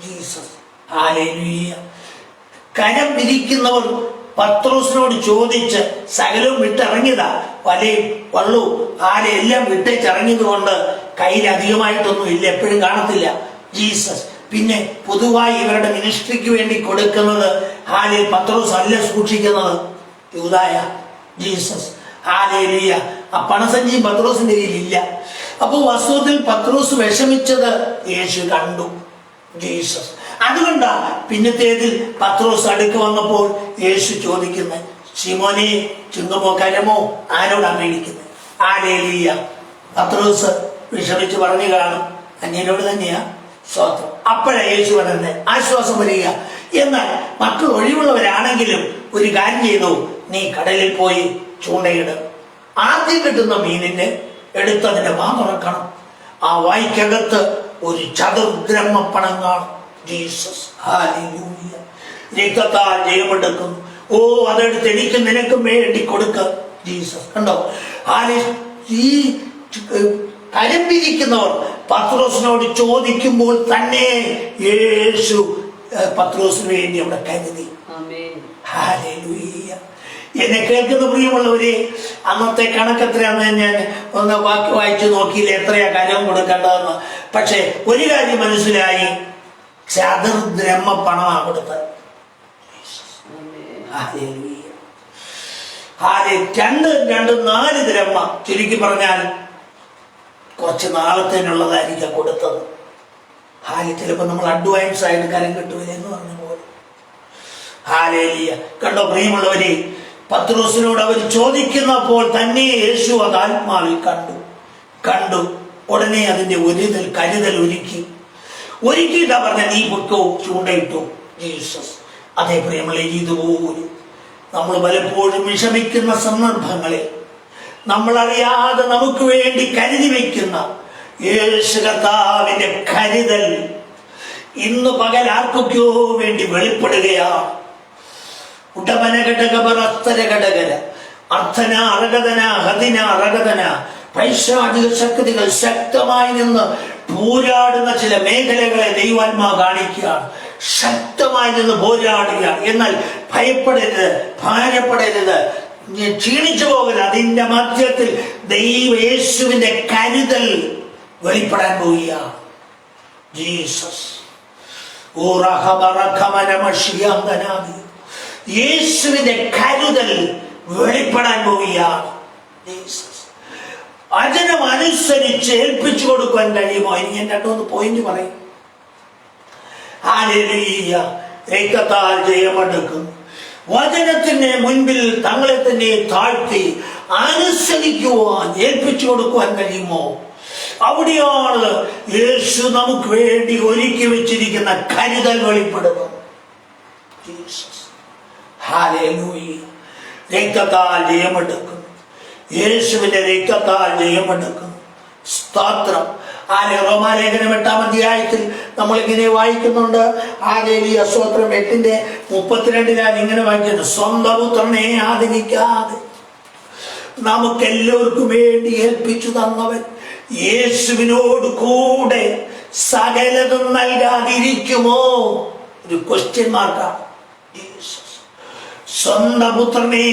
ജീസസ്. ഹല്ലേലൂയ. കരം പിരിക്കുന്നവർ പത്രോസിനോട് ചോദിച്ച് സകലവും വിട്ടിറങ്ങിയതാ. വലയും വള്ളവും എല്ലാം വിട്ടേച്ചിറങ്ങിയത് കൊണ്ട് കയ്യിൽ അധികമായിട്ടൊന്നും ഇല്ല, എപ്പോഴും കാണത്തില്ല. ജീസസ്. പിന്നെ പൊതുവായി ഇവരുടെ മിനിസ്ട്രിക്ക് വേണ്ടി കൊടുക്കുന്നത് പത്രോസ് അല്ല സൂക്ഷിക്കുന്നത്, യൂദായ. ജീസസ്. ഹല്ലേലൂയ. ആ പണസഞ്ചിയും പത്രോസിന്റെ കയ്യിലില്ല. അപ്പൊ വാസ്തവത്തിൽ പത്രോസ് വിഷമിച്ചത് യേശു കണ്ടു. ജീസസ്. അതുകൊണ്ടാ പിന്നത്തേതിൽ പത്രോസ് അടുക്ക് വന്നപ്പോൾ യേശു ചോദിക്കുന്നത്, ശിമോനെ, ചുങ്കമോ കരമോ ആരോടാ മേടിക്കുന്നത്? ഹല്ലേലൂയ. പത്രോസ് വിഷമിച്ച് പറഞ്ഞു കാണും, അന്യനോട് തന്നെയാ. സ്തോത്രം. അപ്പോഴാ യേശു പറയുന്നത്, ആശ്വാസം വരിക. എന്നാൽ മക്കൾ ഒഴിവുള്ളവരാണെങ്കിലും ഒരു കാര്യം ചെയ്തു, നീ കടലിൽ പോയി ചൂണ്ടയിട്. ആദ്യം കിട്ടുന്ന മീനിനെ എടുത്തതിന്റെ വാ തുറക്കണം. ആ വായ്ക്കകത്ത് ഒരു ചതുർദ്രഹ്മ പണം കാണും. ജീസസ്. ഹല്ലേലൂയ. രക്തത്താൽ ജയമെടുക്കുന്നു. ഓ, അതെടുത്ത് എനിക്ക് നിനക്കും വേണ്ടി കൊടുക്ക. ജീസസ്. കണ്ടോ, ഈ കരം പിരിക്കുന്നവർ പത്രോസിനോട് ചോദിക്കുമ്പോൾ തന്നെ യേശു പത്രോസിന് വേണ്ടി അവിടെ കരുതി. ഹല്ലേലൂയ. എന്നെ കേൾക്കുന്ന പ്രിയമുള്ളവരെ, അന്നത്തെ കണക്കെത്രയാന്ന് ഞാൻ ഒന്ന് വായിച്ചു നോക്കിയില്ല, എത്രയാ കാര്യം കൊടുക്കേണ്ടതെന്ന്. പക്ഷെ ഒരു കാര്യം മനസ്സിലായി, ചതുർദ്രഹ്മ പണമാണ് കൊടുത്തത്. രണ്ട് 4 ദ്രഹ്മ, ചുരുക്കി പറഞ്ഞാൽ കുറച്ച് നാളത്തേനുള്ളതായിരിക്കും കൊടുത്തത്. ചിലപ്പോൾ നമ്മൾ അഡ്വാൻസ് ആയിട്ട് കരം കിട്ടുവില്ല എന്ന് പറഞ്ഞ പോലെ. ഹല്ലേലൂയ. കണ്ടോ പ്രിയമുള്ളവരെ, പത്രോസിനോട് അവർ ചോദിക്കുന്നപ്പോൾ തന്നെ യേശു അത് ആത്മാവിൽ കണ്ടു. ഉടനെ അതിന്റെ കരുതൽ ഒരുക്കിയിട്ടാ പറഞ്ഞ, നീ പൊക്കോ, ചൂണ്ടയിട്ടു. ജീസസ്. അതേ പ്രിയമുള്ള, ഇതുപോലെ നമ്മൾ പലപ്പോഴും വിഷമിക്കുന്ന സന്ദർഭങ്ങളിൽ നമ്മളറിയാതെ നമുക്ക് വേണ്ടി കരുതി വയ്ക്കുന്ന യേശു കർത്താവിന്റെ കരുതൽ ഇന്ന് പകൽ ആർക്കൊക്കെയോ വേണ്ടി വെളിപ്പെടുകയാണ്. ഉടമനഘടകപരസ്തരഘടകര അർത്ഥന അർഹതന ഹതിന അർഹതന പൈശാചിക ശക്തികൾ ശക്തമായി നിന്ന് പോരാടുന്ന ചില മേഖലകളെ ദൈവാത്മാ കാണിക്കുകയാണ്. ശക്തമായി നിന്ന് പോരാടുകയാണ്. എന്നാൽ ഭയപ്പെടരുത്, ഭാരപ്പെടരുത്, ക്ഷീണിച്ചു പോകരുത്. അതിന്റെ മധ്യത്തിൽ യേശുവിന്റെ കരുതൽ വെളിപ്പെടാൻ പോവുകയാണ്. ജീസസ് യേശുവിന്റെ കരുതൽ വെളിപ്പെടാൻ പോവുകയാണ്. വചനം അനുസരിച്ച് ഏൽപ്പിച്ചു കൊടുക്കാൻ കഴിയുമോ? ഇനി ഞാൻ രണ്ടു പോയിന്റ് പറയും. ഹല്ലേലൂയ. രക്തത്താൽ ജയമെടുക്കും. വചനത്തിന് മുൻപിൽ തങ്ങളെ തന്നെ താഴ്ത്തി അനുസരിക്കുവാൻ ഏൽപ്പിച്ചു കൊടുക്കുവാൻ കഴിയുമോ? അവിടെയാണ് യേശു നമുക്ക് വേണ്ടി ഒരുക്കി വെച്ചിരിക്കുന്ന കരുതൽ വെളിപ്പെടുന്നത്. ഹല്ലേലൂയ. രക്തത്താൽ ജയമെടുക്കും. യേശുവിന്റെ രക്തത്താൽ ജയമെടുക്കും. സ്തോത്രം. റോമാലേഖനം 8-ാം അധ്യായത്തിൽ നമ്മൾ ഇങ്ങനെ വായിക്കുന്നുണ്ട്. ഹല്ലേലൂയ. സ്തോത്രം. 8:32 ഇങ്ങനെ വായിക്കുന്നു. സ്വന്തം പുത്രനെ ആദരിക്കാതെ നമുക്കെല്ലാവർക്കും വേണ്ടി ഏൽപ്പിച്ചു തന്നവൻ യേശുവിനോട് കൂടെ സകലതും നൽകാതിരിക്കുമോ? ഒരു ക്വസ്റ്റ്യൻ മാർക്കാണ്. സ്വന്തം പുത്രനെ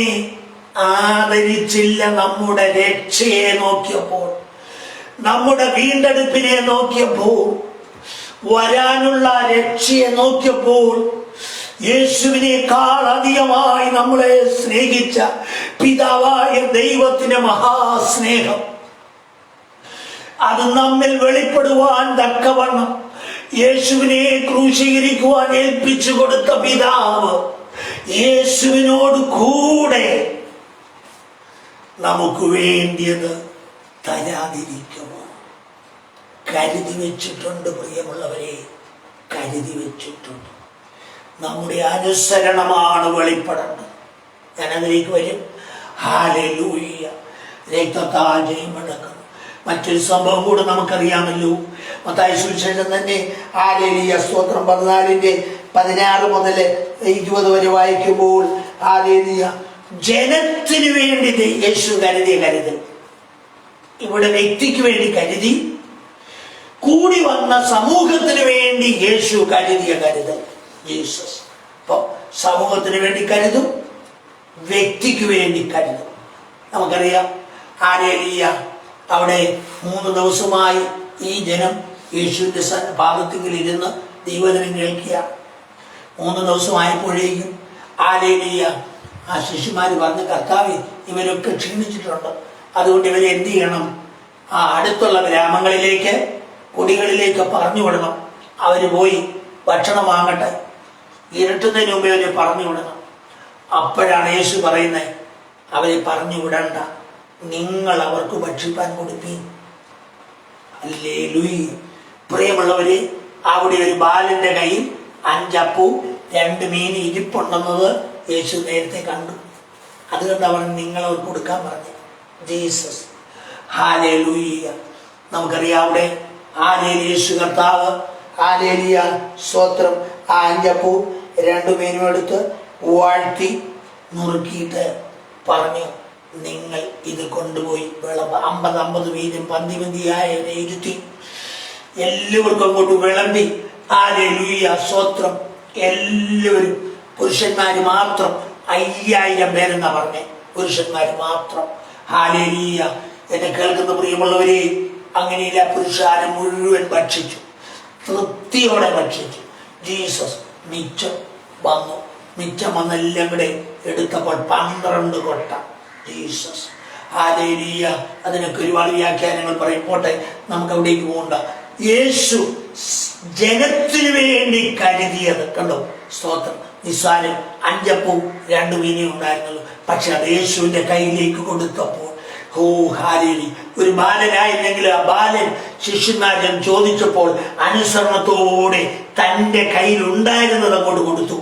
ആദരിച്ചില്ല. നമ്മുടെ രക്ഷയെ നോക്കിയപ്പോൾ, നമ്മുടെ വീണ്ടെടുപ്പിനെ നോക്കിയപ്പോൾ, വരാനുള്ള രക്ഷയെ നോക്കിയപ്പോൾ, യേശുവിനേക്കാൾ അധികമായി നമ്മളെ സ്നേഹിച്ച പിതാവായ ദൈവത്തിന്റെ മഹാസ്നേഹം അത് നമ്മിൽ വെളിപ്പെടുവാൻ തക്കവണ്ണം യേശുവിനെ ക്രൂശീകരിക്കുവാൻ ഏൽപ്പിച്ചു കൊടുത്ത പിതാവ് യേശുവിനോട് കൂടെ നമുക്ക് വേണ്ടിയത് തരാതിരിക്കുമോ? കരുതി വെച്ചിട്ടുണ്ട് പ്രിയമുള്ളവരെ, കരുതി വെച്ചിട്ടുണ്ട്. നമ്മുടെ അനുസരണമാണ് വെളിപ്പെടേണ്ടത്. ഞാൻ അതിലേക്ക് വരും. ഹല്ലേലൂയ. രക്തത്താൽ ജയമെടുക്കുന്നു. മറ്റൊരു സംഭവം കൂടെ നമുക്കറിയാമല്ലോ. മത്തായി സുവിശേഷം തന്നെ ഹല്ലേലൂയ സ്തോത്രം 14:16 മുതൽ 20 വരെ വായിക്കുമ്പോൾ ഹല്ലേലൂയ ജനത്തിനു വേണ്ടി യേശു കരുതിയ കരുതൽ. ഇവിടെ വ്യക്തിക്ക് വേണ്ടി കരുതി, കൂടി വന്ന സമൂഹത്തിന് വേണ്ടി യേശു കരുതിയ കരുതൽ. ജീസസ് അപ്പൊ സമൂഹത്തിന് വേണ്ടി കരുതും, വ്യക്തിക്ക് വേണ്ടി കരുതും. നമുക്കറിയാം ഹല്ലേലൂയ അവിടെ 3 ദിവസമായി ഈ ജനം യേശുവിന്റെ പാദത്തിൽ ഇരുന്ന് ദൈവവചനം കേൾക്കുക. 3 ദിവസമായപ്പോഴേക്കും ഹല്ലേലൂയ ആ ശിശുമാര് പറഞ്ഞ്, കർത്താവേ ഇവരൊക്കെ ക്ഷീണിച്ചിട്ടുണ്ട്, അതുകൊണ്ട് ഇവരെ എന്ത് ചെയ്യണം? ആ അടുത്തുള്ള ഗ്രാമങ്ങളിലേക്ക്, കുടികളിലേക്ക് പറഞ്ഞു വിടണം. അവര് പോയി ഭക്ഷണം വാങ്ങട്ടെ, ഇരുട്ടുന്നതിന് മുമ്പേ അവരെ പറഞ്ഞു വിടണം. അപ്പോഴാണ് യേശു പറയുന്നത്, അവരെ പറഞ്ഞു വിടണ്ട, നിങ്ങൾ അവർക്ക് ഭക്ഷിപ്പാൻ കൊടുപ്പീൻ. ഹല്ലേലൂയ. പ്രിയമുള്ളവരെ, അവിടെ ഒരു ബാലന്റെ കയ്യിൽ 5 അപ്പവും 2 മീനും ഇരിപ്പുണ്ടെന്നത് യേശു നേരത്തെ കണ്ടു. അതുകൊണ്ട് അവൻ നിങ്ങളവർക്ക് കൊടുക്കാൻ പറഞ്ഞു. ജീസസ്. ഹല്ലേലൂയ. നമുക്കറിയാം അവിടെ ഹല്ലേലൂയ യേശു കർത്താവ് ഹല്ലേലൂയ സ്തോത്രം 5 അപ്പവും 2 മീനും എടുത്ത് വാഴ്ത്തി നുറുക്കിയിട്ട് പറഞ്ഞു, നിങ്ങൾ ഇത് കൊണ്ടുപോയി 50 മീനും പന്തിയായ ഇരുത്തി എല്ലാവർക്കും അങ്ങോട്ട് വിളമ്പി. ഹല്ലേലൂയ സ്തോത്രം. എല്ലാവരും, പുരുഷന്മാര് മാത്രം 5000 പേരെന്നാ പറഞ്ഞേ, പുരുഷന്മാര് മാത്രം. ഹല്ലേലൂയ. എന്നെ കേൾക്കുന്ന പ്രിയമുള്ളവരെ, അങ്ങനെയില്ല, പുരുഷാരം മുഴുവൻ ഭക്ഷിച്ചു, തൃപ്തിയോടെ ഭക്ഷിച്ചു. ജീസസ്. മിച്ചം വന്നു. മിച്ചം വന്നെല്ലാം കൂടെ എടുത്തപ്പോൾ 12 കൊട്ട. ജീസസ്. ഹല്ലേലൂയ. അതിനൊക്കെ ഒരുപാട് വ്യാഖ്യാനങ്ങൾ പറയും. പോട്ടെ, നമുക്ക് അവിടേക്ക് പോകണ്ട. യേശു ജനത്തിനു വേണ്ടി കരുതിയത് കണ്ടോ? സ്തോത്രം. നിസ്സാരം 5 അപ്പവും 2 മീനും ഉണ്ടായിരുന്നുള്ളൂ. പക്ഷെ അത് യേശുവിന്റെ കയ്യിലേക്ക് കൊടുത്തപ്പോൾ, ഓ ഹല്ലേലൂയ, ഒരു ബാലനായിരുന്നെങ്കിൽ ആ ബാലൻ ശിഷ്യന്മാരും ചോദിച്ചപ്പോൾ അനുസരണത്തോടെ തന്റെ കയ്യിൽ ഉണ്ടായിരുന്നത് അങ്ങോട്ട് കൊടുത്തു.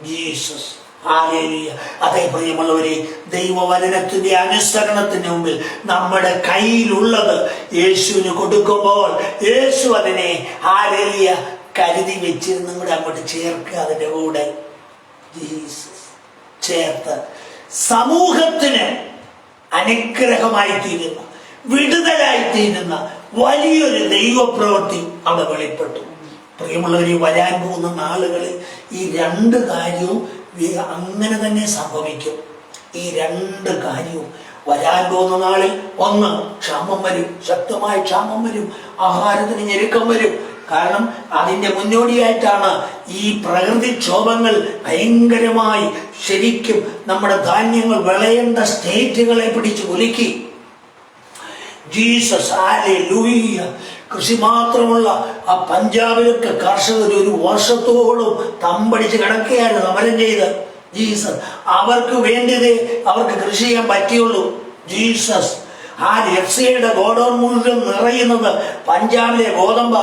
ജീസസ്. ഹല്ലേലൂയ. അതേ പ്രിയമുള്ളവരെ, ദൈവവചനത്തിന്റെ അനുസരണത്തിന് മുമ്പിൽ നമ്മുടെ കയ്യിലുള്ളത് യേശുവിന് കൊടുക്കുമ്പോൾ യേശു അതിനെ ഹല്ലേലൂയ കരുതി വെച്ചിരുന്നും കൂടെ അങ്ങോട്ട് ചേർക്കുക. അതിൻ്റെ കൂടെ ജീസസ് ചേർത്ത് സമൂഹത്തിന് അനുഗ്രഹമായി തീരുന്ന, വിടുതലായി തീരുന്ന വലിയൊരു ദൈവപ്രവൃത്തി അവിടെ വെളിപ്പെട്ടു. പ്രിയമുള്ളവരെ, വരാൻ പോകുന്ന നാളുകളിൽ ഈ രണ്ട് കാര്യവും അങ്ങനെ തന്നെ സംഭവിക്കും. ഈ രണ്ട് കാര്യവും വരാൻ പോകുന്ന നാളിൽ, ഒന്ന് ക്ഷാമം വരും, ശക്തമായ ക്ഷാമം വരും, ആഹാരത്തിന് ഞെരുക്കം വരും. കാരണം അതിൻ്റെ മുന്നോടിയായിട്ടാണ് ഈ പ്രകൃതിക്ഷോഭങ്ങൾ ഭയങ്കരമായി ശരിക്കും നമ്മുടെ ധാന്യങ്ങൾ വിളയേണ്ട സ്റ്റേറ്റുകളെ പിടിച്ച് കുലുക്കി. Jesus hallelujah. കൃഷി മാത്രമുള്ള ആ പഞ്ചാബിലൊക്കെ കർഷകർ ഒരു വർഷത്തോളം തമ്പടിച്ച് കിടക്കുകയാണ് സമരം ചെയ്ത്. ജീസസ് അവർക്ക് വേണ്ടിയതേ അവർക്ക് കൃഷി ചെയ്യാൻ പറ്റിയുള്ളൂ. ജീസസ് ആ എഫ്സിയുടെ ഗോഡൗൺ മുഴുവൻ നിറയുന്നത് പഞ്ചാബിലെ ഗോതമ്പ.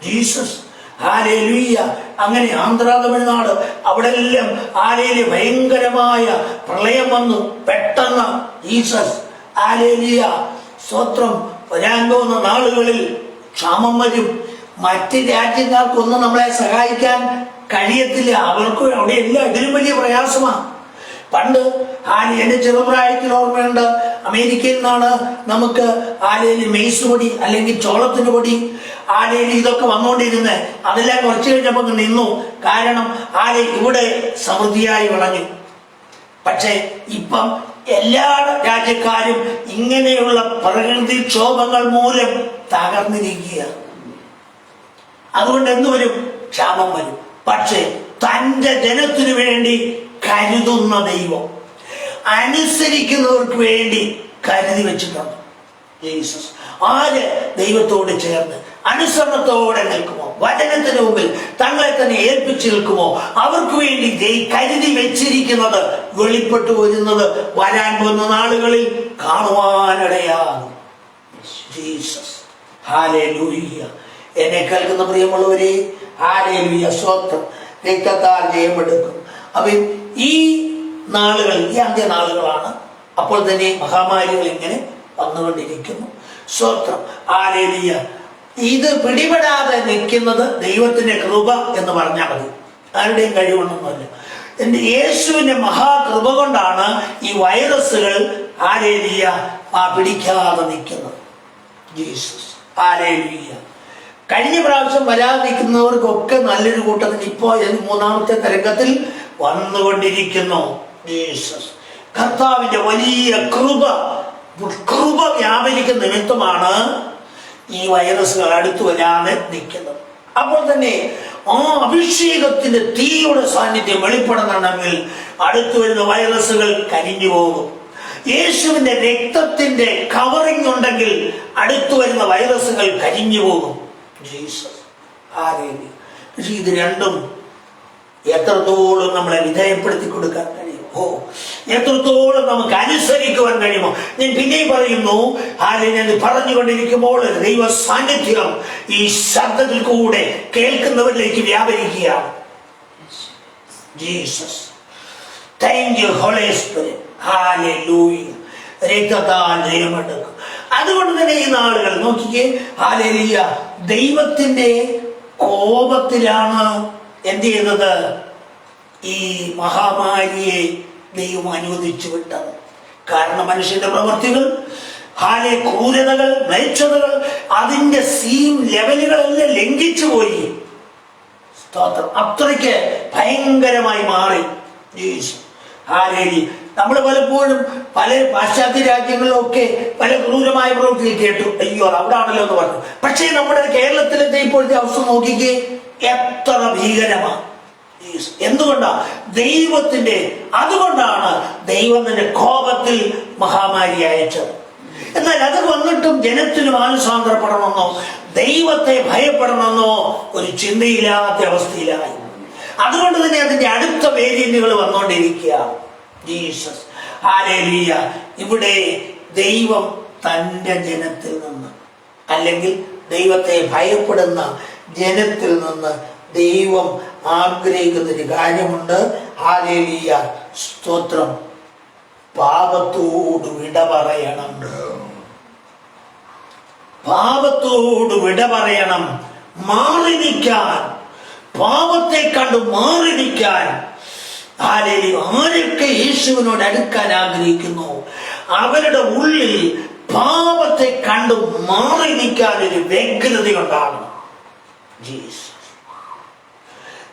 Jesus hallelujah. അങ്ങനെ ആന്ധ്ര, തമിഴ്നാട് അവിടെ എല്ലാം ആലയിലെ ഭയങ്കരമായ പ്രളയം വന്നു പെട്ടെന്ന്. Jesus hallelujah. സ്തോത്രം. വരാൻ പോകുന്ന നാളുകളിൽ ക്ഷാമം വരും. മറ്റ് രാജ്യങ്ങൾക്കൊന്നും നമ്മളെ സഹായിക്കാൻ കഴിയത്തില്ല. അവർക്കും അവിടെ എല്ലാം ഇതിലും വലിയ പ്രയാസമാണ്. പണ്ട് എന്റെ ചെറുപ്രായത്തിൽ ഓർമ്മയുണ്ട്, അമേരിക്കയിൽ നിന്നാണ് നമുക്ക് ആലയിൽ മെയ്സ് പൊടി അല്ലെങ്കിൽ ചോളത്തിന് പൊടി ആലയിൽ ഇതൊക്കെ വന്നുകൊണ്ടിരുന്നത്. അതെല്ലാം കുറച്ച് കഴിഞ്ഞപ്പോൾ നിന്നു. കാരണം ഇവിടെ സമൃദ്ധിയായി വിളഞ്ഞു. പക്ഷെ ഇപ്പം എല്ലാ രാജ്യക്കാരും ഇങ്ങനെയുള്ള പ്രകൃതിക്ഷോഭങ്ങൾ മൂലം തകർന്നിരിക്കുകയാണ്. അതുകൊണ്ട് എന്ത് വരും? ക്ഷാമം വരും. പക്ഷെ തന്റെ ജനത്തിനു വേണ്ടി കരുതുന്ന ദൈവം അനുസരിക്കുന്നവർക്ക് വേണ്ടി കരുതി വെച്ചിട്ടുണ്ട്. ജീസസ് ആര് ദൈവത്തോട് ചേർന്ന് അനുസരണത്തോടെ നിൽക്കുമോ, വചനത്തിന് മുമ്പിൽ തങ്ങളെ തന്നെ ഏൽപ്പിച്ചു നിൽക്കുമോ, അവർക്ക് വേണ്ടി കരുതി വെച്ചിരിക്കുന്നത് വെളിപ്പെട്ടു വരുന്നത് വരാൻ പോകുന്ന നാളുകളിൽ കാണുവാനിടയാകും. Jesus hallelujah. എന്നെ കേൾക്കുന്ന പ്രിയമുള്ളവരെ, ഹല്ലേലൂയ. സ്വന്തം രക്തത്താൽ ജയമെടുക്കും. അപ്പൊ ഈ നാളുകൾ ഈ അന്ത്യനാളുകളാണ്. അപ്പോൾ തന്നെ മഹാമാരികൾ ഇങ്ങനെ വന്നുകൊണ്ടിരിക്കുന്നു. സ്വത്രം ഹല്ലേലൂയ. ഇത് പിടിപെടാതെ നിൽക്കുന്നത് ദൈവത്തിന്റെ കൃപ എന്ന് പറഞ്ഞാൽ മതി. ആരുടെയും കഴിവൊന്നുമല്ല. എന്റെ യേശുവിന്റെ മഹാകൃപ കൊണ്ടാണ് ഈ വൈറസുകൾ ഹല്ലേലൂയ പിടിക്കാതെ നിൽക്കുന്നത്. Jesus hallelujah. കഴിഞ്ഞ പ്രാവശ്യം വരാതിരിക്കുന്നവർക്കൊക്കെ നല്ലൊരു കൂട്ടത്തിന് ഇപ്പോ മൂന്നാമത്തെ തരംഗത്തിൽ വന്നുകൊണ്ടിരിക്കുന്നു. ജീസസ് കർത്താവിന്റെ വലിയ കൃപ വ്യാപരിക്കുന്ന നിമിത്തമാണ് ഈ വൈറസുകൾ അടുത്തു വരാതെ നിൽക്കുന്നത്. അപ്പോൾ തന്നെ ആ അഭിഷേകത്തിന്റെ തീയുടെ സാന്നിധ്യം വെളിപ്പെടുന്നുണ്ടെങ്കിൽ അടുത്തു വരുന്ന വൈറസുകൾ കരിഞ്ഞു പോകും. യേശുവിന്റെ രക്തത്തിന്റെ കവറിംഗ് ഉണ്ടെങ്കിൽ അടുത്തു വരുന്ന വൈറസുകൾ കരിഞ്ഞു പോകും. Jesus hallelujah. പക്ഷെ ഇത് രണ്ടും എത്രത്തോളം നമ്മളെ വിധേയപ്പെടുത്തി കൊടുക്കാൻ കഴിയും, എത്രത്തോളം നമുക്ക് അനുസരിക്കുവാൻ കഴിയുമോ? ഞാൻ പിന്നെയും പറയുന്നു, ഞാൻ പറഞ്ഞുകൊണ്ടിരിക്കുമ്പോൾ ദൈവ സാന്നിധ്യം ഈ ശബ്ദത്തിൽ കൂടെ കേൾക്കുന്നവരിലേക്ക് വ്യാപരിക്കുകയാണ്. Jesus thank you Holy Spirit. Hallelujah. രക്തത്താൽ ജയമെടുക്കും. അതുകൊണ്ട് തന്നെ ഈ നാളുകൾ നോക്കിക്കേ, ഹല്ലേലൂയ, ദൈവത്തിന്റെ കോപത്തിലാണ് എന്ത് ചെയ്തത്? ഈ മഹാമാരിയെ ദൈവം അനുവദിച്ചു വിട്ടത്. കാരണം മനുഷ്യന്റെ പ്രവൃത്തികൾ, ക്രൂരതകൾ, മ്ലേച്ഛതകൾ, അതിന്റെ ലെവലുകളെല്ലാം ലംഘിച്ചു പോയി. സ്തോത്രം. അത്രയ്ക്ക് ഭയങ്കരമായി മാറി. നമ്മൾ പലപ്പോഴും പല പാശ്ചാത്യ രാജ്യങ്ങളിലൊക്കെ പല ക്രൂരമായ പ്രവൃത്തികൾ കേട്ടു. അയ്യോ, അവിടെ ആണല്ലോ എന്ന് പറഞ്ഞു. പക്ഷേ നമ്മുടെ കേരളത്തിലത്തെ ഇപ്പോഴത്തെ അവസ്ഥ നോക്കിക്കേ, എത്ര ഭീകരമാണ്. എന്തുകൊണ്ടാണ്? അതുകൊണ്ടാണ് ദൈവം തന്റെ കോപത്തിൽ മഹാമാരി അയച്ചത്. എന്നാൽ അത് വന്നിട്ടും ജനത്തിന് മാനസാന്തരപ്പെടണമെന്നോ ദൈവത്തെ ഭയപ്പെടണമെന്നോ ഒരു ചിന്തയില്ലാത്ത അവസ്ഥയിലായി. അതുകൊണ്ട് തന്നെ അതിന്റെ അടുത്ത വേരിയന്റുകൾ വന്നുകൊണ്ടിരിക്കുക. Jesus hallelujah. ഇവിടെ ദൈവം തന്റെ ജനത്തിൽ നിന്ന്, അല്ലെങ്കിൽ ദൈവത്തെ ഭയപ്പെടുന്ന ജനത്തിൽ നിന്ന് ദൈവം ആഗ്രഹിക്കുന്നൊരു കാര്യമുണ്ട്. ഹല്ലേലൂയ, സ്തോത്രം. പാപത്തോട് വിട പറയണം, പാപത്തോട് വിട പറയണം, മാറി നിൽക്കാൻ, പാപത്തെ കണ്ട് മാറി നിൽക്കാൻ. ആരൊക്കെ യേശുവിനോട് അടുക്കാൻ ആഗ്രഹിക്കുന്നു അവരുടെ ഉള്ളിൽ പാപത്തെ കണ്ട് മാറി നിൽക്കാൻ ഒരു വ്യഗ്രത ഉണ്ടാകണം. ജീസസ്.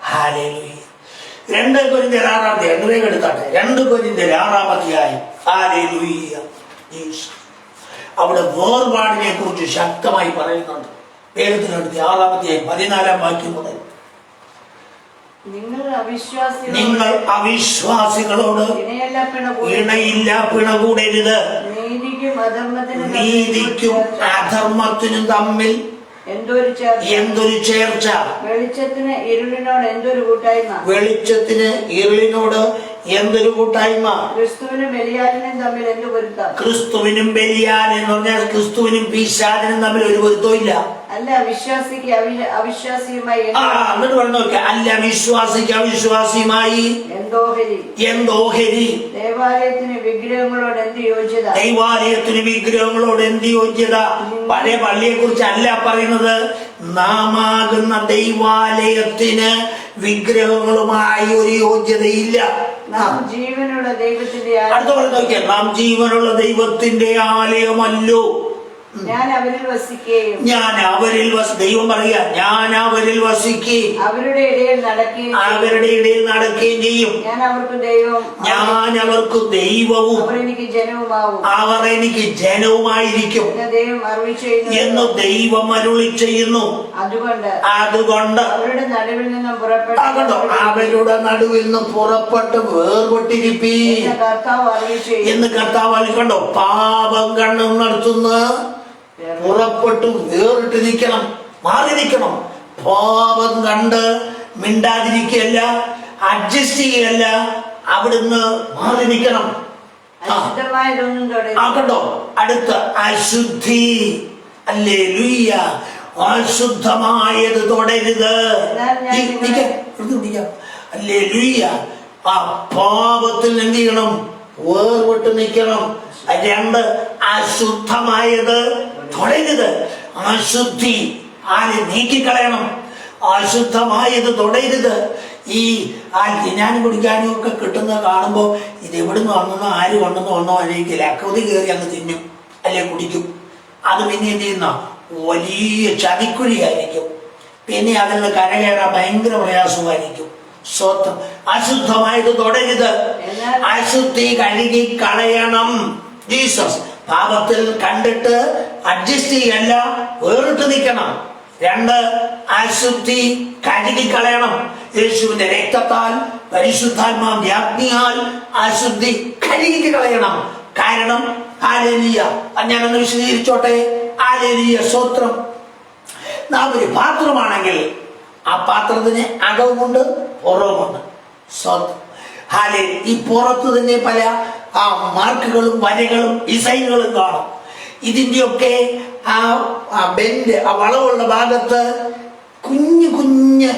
ഹല്ലേലൂയ. 2 കൊരിന്ത്യർ 6 അധ്യായം എടുത്താട്ടെ. 2 കൊരിന്ത്യർ 6 അധ്യായം. ഹല്ലേലൂയ. ജീസസ്. അവിടെ വേർപാടിനെ കുറിച്ച് ശക്തമായി പറയുന്നുണ്ട്. വേദത്തിനടുത്ത് 6 അധ്യായം 14 വാക്യം മുതൽ. നിങ്ങൾ അവിശ്വാസികളോട് ഇണയില്ല പിണകൂടരുത്. നീതിക്കും അധർമ്മത്തിനും തമ്മിൽ എന്തൊരു ചേർച്ച. വെളിച്ചത്തിന് ഇരുളിനോട് എന്തൊരു കൂട്ടായ്മ. വെളിച്ചത്തിന് ഇരുളിനോട് എന്തൊരു കൂട്ടായ്മ. ക്രിസ്തുവിനും ബലിയാലിനും തമ്മിൽ എന്ത് പൊരുത്തം. ക്രിസ്തുവിനും ബലിയാലും എന്ന് പറഞ്ഞാൽ ക്രിസ്തുവിനും പിശാചിനും തമ്മിൽ ഒരു പൊരുത്തവും ഇല്ല. അല്ല വിശ്വാസിക്ക് അവിശ്വാസിയുമായി എന്നിട്ട് പറഞ്ഞു നോക്കുക. അല്ല വിശ്വാസിക്ക് അവിശ്വാസിയുമായി എന്തോഹരി. ദേവാലയത്തിന് വിഗ്രഹങ്ങളോട് എന്ത് യോഗ്യത. ദൈവാലയത്തിന് വിഗ്രഹങ്ങളോട് എന്ത് യോഗ്യത. പഴയ പള്ളിയെ കുറിച്ച് അല്ല പറയുന്നത്. നാമാകുന്ന ദൈവാലയത്തിന് വിഗ്രഹങ്ങളുമായി ഒരു യോഗ്യതയില്ല. ജീവനുള്ള ദൈവത്തിന്റെ അടുത്ത പറഞ്ഞു നോക്കിയാൽ നാം ജീവനുള്ള ദൈവത്തിന്റെ ആലയമല്ലോ. ഞാൻ അവരിൽ വസിക്കുകയും ദൈവം പറയുക, ഞാൻ അവരിൽ വസിക്കുകയും അവരുടെ ഇടയിൽ നടക്കുകയും ചെയ്യും. ഞാൻ അവർക്ക് ദൈവവും അവർ എനിക്ക് ജനവുമായിരിക്കും എന്ന് ദൈവം അരുളി ചെയ്യുന്നു. അതുകൊണ്ട് അവരുടെ നടുവിൽ നിന്ന് പുറപ്പെട്ട് വേർപെട്ടിരിപ്പീ എന്ന് കർത്താവ് കണ്ടോ. പാപം കണ്ണും നടത്തുന്ന പുറപ്പെട്ടു വേറിട്ട് നിൽക്കണം, മാറി നിൽക്കണം. പാപം കണ്ട് മിണ്ടാതിരിക്കുകയല്ല, അഡ്ജസ്റ്റ് ചെയ്യല്ല, അവിടുന്ന് മാറി നിൽക്കണം. കണ്ടോ. അടുത്ത അശുദ്ധി. ഹല്ലേലൂയ. അശുദ്ധമായത് തുടരുത്. ഹല്ലേലൂയ. ആ പാപത്തിൽ എന്ത് ചെയ്യണം? വേർപെട്ട് നിൽക്കണം. 2 അശുദ്ധമായത് തുടരുത്. അശുദ്ധി ആര് നീക്കിക്കളയണം. അശുദ്ധമായത് തുടരുത്. ഈ തിന്നാനും കുടിക്കാനും ഒക്കെ കിട്ടുന്നത് കാണുമ്പോൾ ഇത് എവിടുന്ന് വന്നോ ആര് കൊണ്ടെന്ന് അറിയിക്കില്ല. അക്കൗതി കയറി അങ്ങ് തിന്നും അല്ലെ കുടിക്കും. അത് പിന്നെ എന്ത് ചെയ്യുന്ന വലിയ ചതിക്കുഴിയായിരിക്കും. പിന്നെ അതിൽ നിന്ന് കരകയറാൻ ഭയങ്കര പ്രയാസമായിരിക്കും. സ്വന്തം അശുദ്ധമായത് തുടരുത്. അശുദ്ധി കഴുകി കളയണം. ജീസസ്. പാപത്തിൽ കണ്ടിട്ട് അഡ്ജസ്റ്റ് ചെയ്യല്ല, വേറിട്ട് നിൽക്കണം. 2 അശുദ്ധി കഴുകി കളയണം. യേശുവിന്റെ രക്തത്താൽ പരിശുദ്ധാത്മാവിന്റെ അഗ്നിയാൽ അശുദ്ധി കഴുകി കളയണം. കാരണം ഹല്ലേലൂയ. ഞാനൊന്ന് വിശദീകരിച്ചോട്ടെ. ഹല്ലേലൂയ. സ്തോത്രം. നാം ഒരു പാത്രമാണെങ്കിൽ ആ പാത്രത്തിന് അകവുമുണ്ട് പുറവുമുണ്ട്. സ്വന്തം ഈ പുറത്ത് തന്നെ പല മാർക്കുകളും വരകളും ഡിസൈനുകളും കാണും. ഇതിൻ്റെയൊക്കെ ബെൻഡ് വളവുള്ള ഭാഗത്ത് കുഞ്ഞു കുഞ്ഞ്